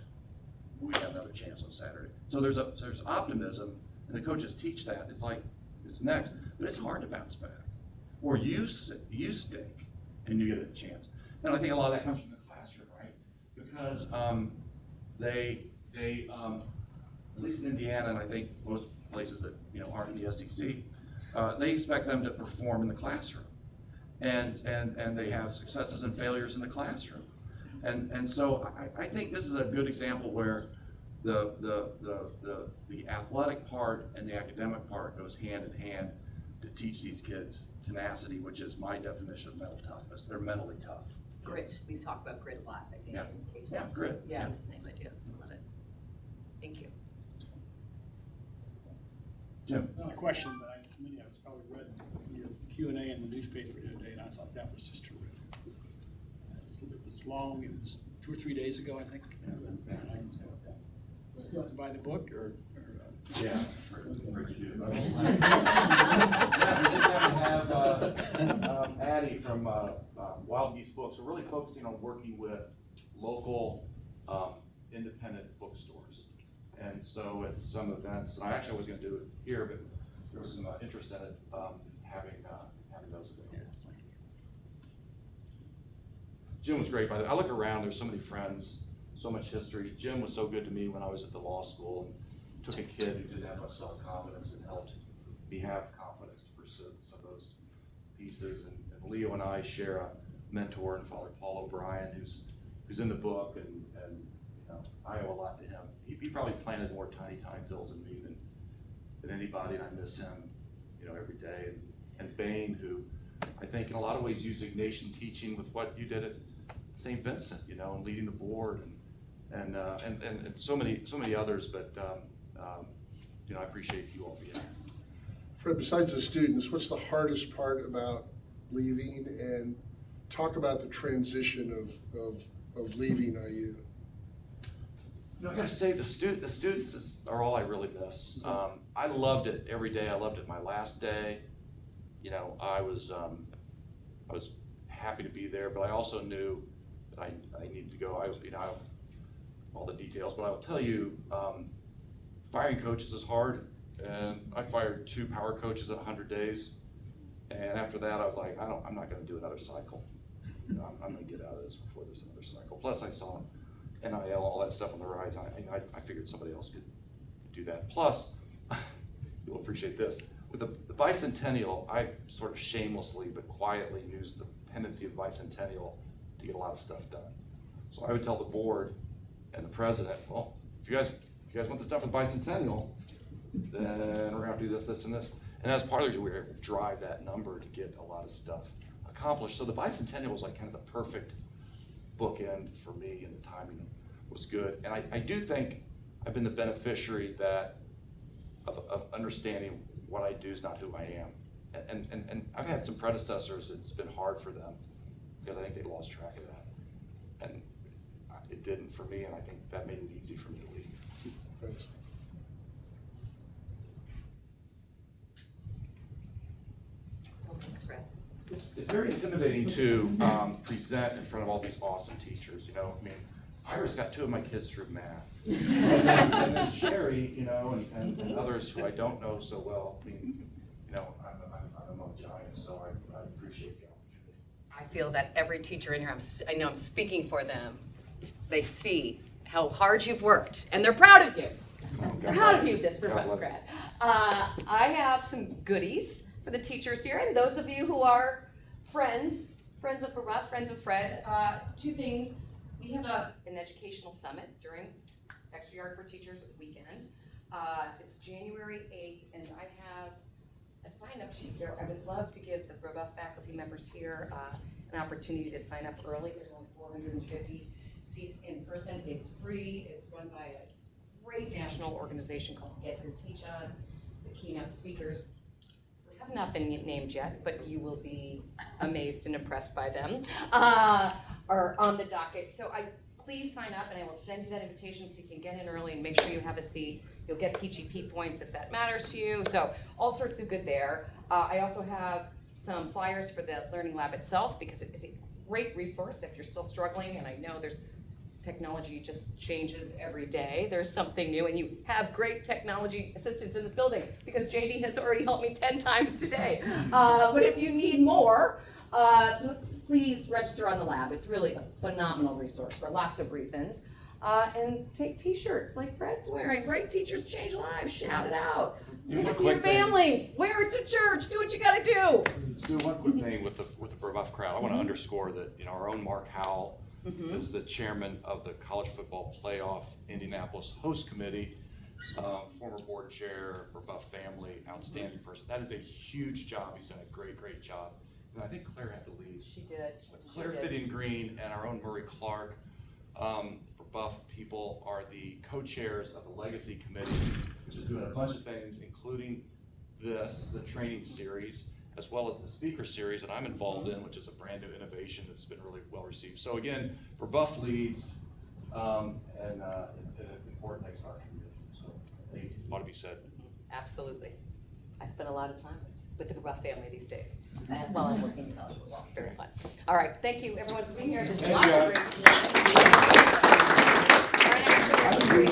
we got another chance on Saturday. So there's optimism, and the coaches teach that. It's like it's next, but it's hard to bounce back. Or you stink, and you get a chance. And I think a lot of that comes from the classroom, right? Because they at least in Indiana, and I think most places that aren't in the SEC, they expect them to perform in the classroom, and they have successes and failures in the classroom, and so I think this is a good example where the athletic part and the academic part goes hand in hand to teach these kids tenacity, which is my definition of mental toughness. They're mentally tough. Grit. We talk about grit a lot, I think. Yeah. In K-12. Yeah, grit. Yeah, Yeah. it's the same idea. I love it. Thank you. Jim. Not a question, but many of us probably read your Q&A in the newspaper the other day, and I thought that was just terrific. It was long, it was 2 or 3 days ago, I think. Do you have to buy the book, or Yeah, for to do. Yeah, we just have to have Addie from Wild Geese Books. We're really focusing on working with local independent bookstores. And so at some events, and I actually was going to do it here, but there was some interest in it, having those available. Jim was great, by the way. I look around, there's so many friends, so much history. Jim was so good to me when I was at the law school, and took a kid who didn't have much self-confidence and helped me have confidence to pursue some of those pieces. And Leo and I share a mentor in Father Paul O'Brien, who's in the book, and I owe a lot to him. He probably planted more tiny time pills in me than anybody, and I miss him, every day. And Bain, who I think in a lot of ways used Ignatian teaching with what you did at St. Vincent, and leading the board, and so many others. But I appreciate you all being here. Fred, besides the students, what's the hardest part about leaving, and talk about the transition of leaving IU? I gotta say, the students are all I really miss. I loved it every day. I loved it my last day. I was happy to be there, but I also knew that I needed to go. All the details, but I will tell you, firing coaches is hard, and I fired 2 power coaches in 100 days, and after that I was like, I'm not going to do another cycle. I'm going to get out of this before there's another cycle. Plus I saw NIL, all that stuff on the rise. I figured somebody else could do that. Plus, you'll appreciate this. With the bicentennial, I sort of shamelessly but quietly used the pendency of bicentennial to get a lot of stuff done. So I would tell the board and the president, well, if you guys want the stuff with bicentennial, then we're going to have to do this, this, and this. And that's part of the reason we were able to drive that number to get a lot of stuff accomplished. So the bicentennial was like kind of the perfect bookend for me, and the timing was good. And I do think I've been the beneficiary of understanding what I do is not who I am. And I've had some predecessors, it's been hard for them because I think they lost track of that. And it didn't for me, and I think that made it easy for me to leave. Thanks. Well, thanks, Fred. It's very intimidating to present in front of all these awesome teachers, you know, I mean, Iris got 2 of my kids through math. And then Sherry, you know, and others who I don't know so well, I mean, you know, I'm a giant, so I appreciate the opportunity. I feel that every teacher in here, I know I'm speaking for them, they see how hard you've worked, and they're proud of you. They're proud of you, this Brebeuf grad. I have some goodies for the teachers here, and those of you who are friends of Brebeuf, friends of Fred. 2 things. We have an educational summit during Extra Yard for Teachers weekend. It's January 8th, and I have a sign-up sheet there. I would love to give the Brebeuf faculty members here an opportunity to sign up early. There's only 450 seats in person. It's free. It's run by a great national organization called Get Your Teach On. The keynote speakers have not been named yet, but you will be amazed and impressed by them, are on the docket. So please sign up, and I will send you that invitation so you can get in early and make sure you have a seat. You'll get PGP points if that matters to you. So all sorts of good there. I also have some flyers for the Learning Lab itself, because it is a great resource if you're still struggling, and I know technology just changes every day. There's something new, and you have great technology assistants in this building, because JD has already helped me 10 times today. But if you need more, please register on the lab. It's really a phenomenal resource for lots of reasons. And take t-shirts like Fred's wearing. Great teachers change lives. Shout it out. Give it to your family. Wear it to church. Do what you gotta do. Sue, one quick thing with the Brebeuf crowd. I want to underscore that, you know, our own Mark Howell is the chairman of the College Football Playoff Indianapolis Host Committee, former board chair, Brebeuf family, outstanding person. That is a huge job. He's done a great job. And I think Claire had to leave. She did. Claire Fitting Green and our own Murray Clark, Brebeuf people are the co-chairs of the Legacy Committee, which is doing a bunch of things, including the training series, as well as the speaker series that I'm involved in, which is a brand new innovation that's been really well received. So again, Brebeuf leads, and important things in our community. So I think it ought to be said. Absolutely. I spend a lot of time with the Brebeuf family these days while I'm working in college football. It's very fun. All right. Thank you, everyone, for being here. There's lots of great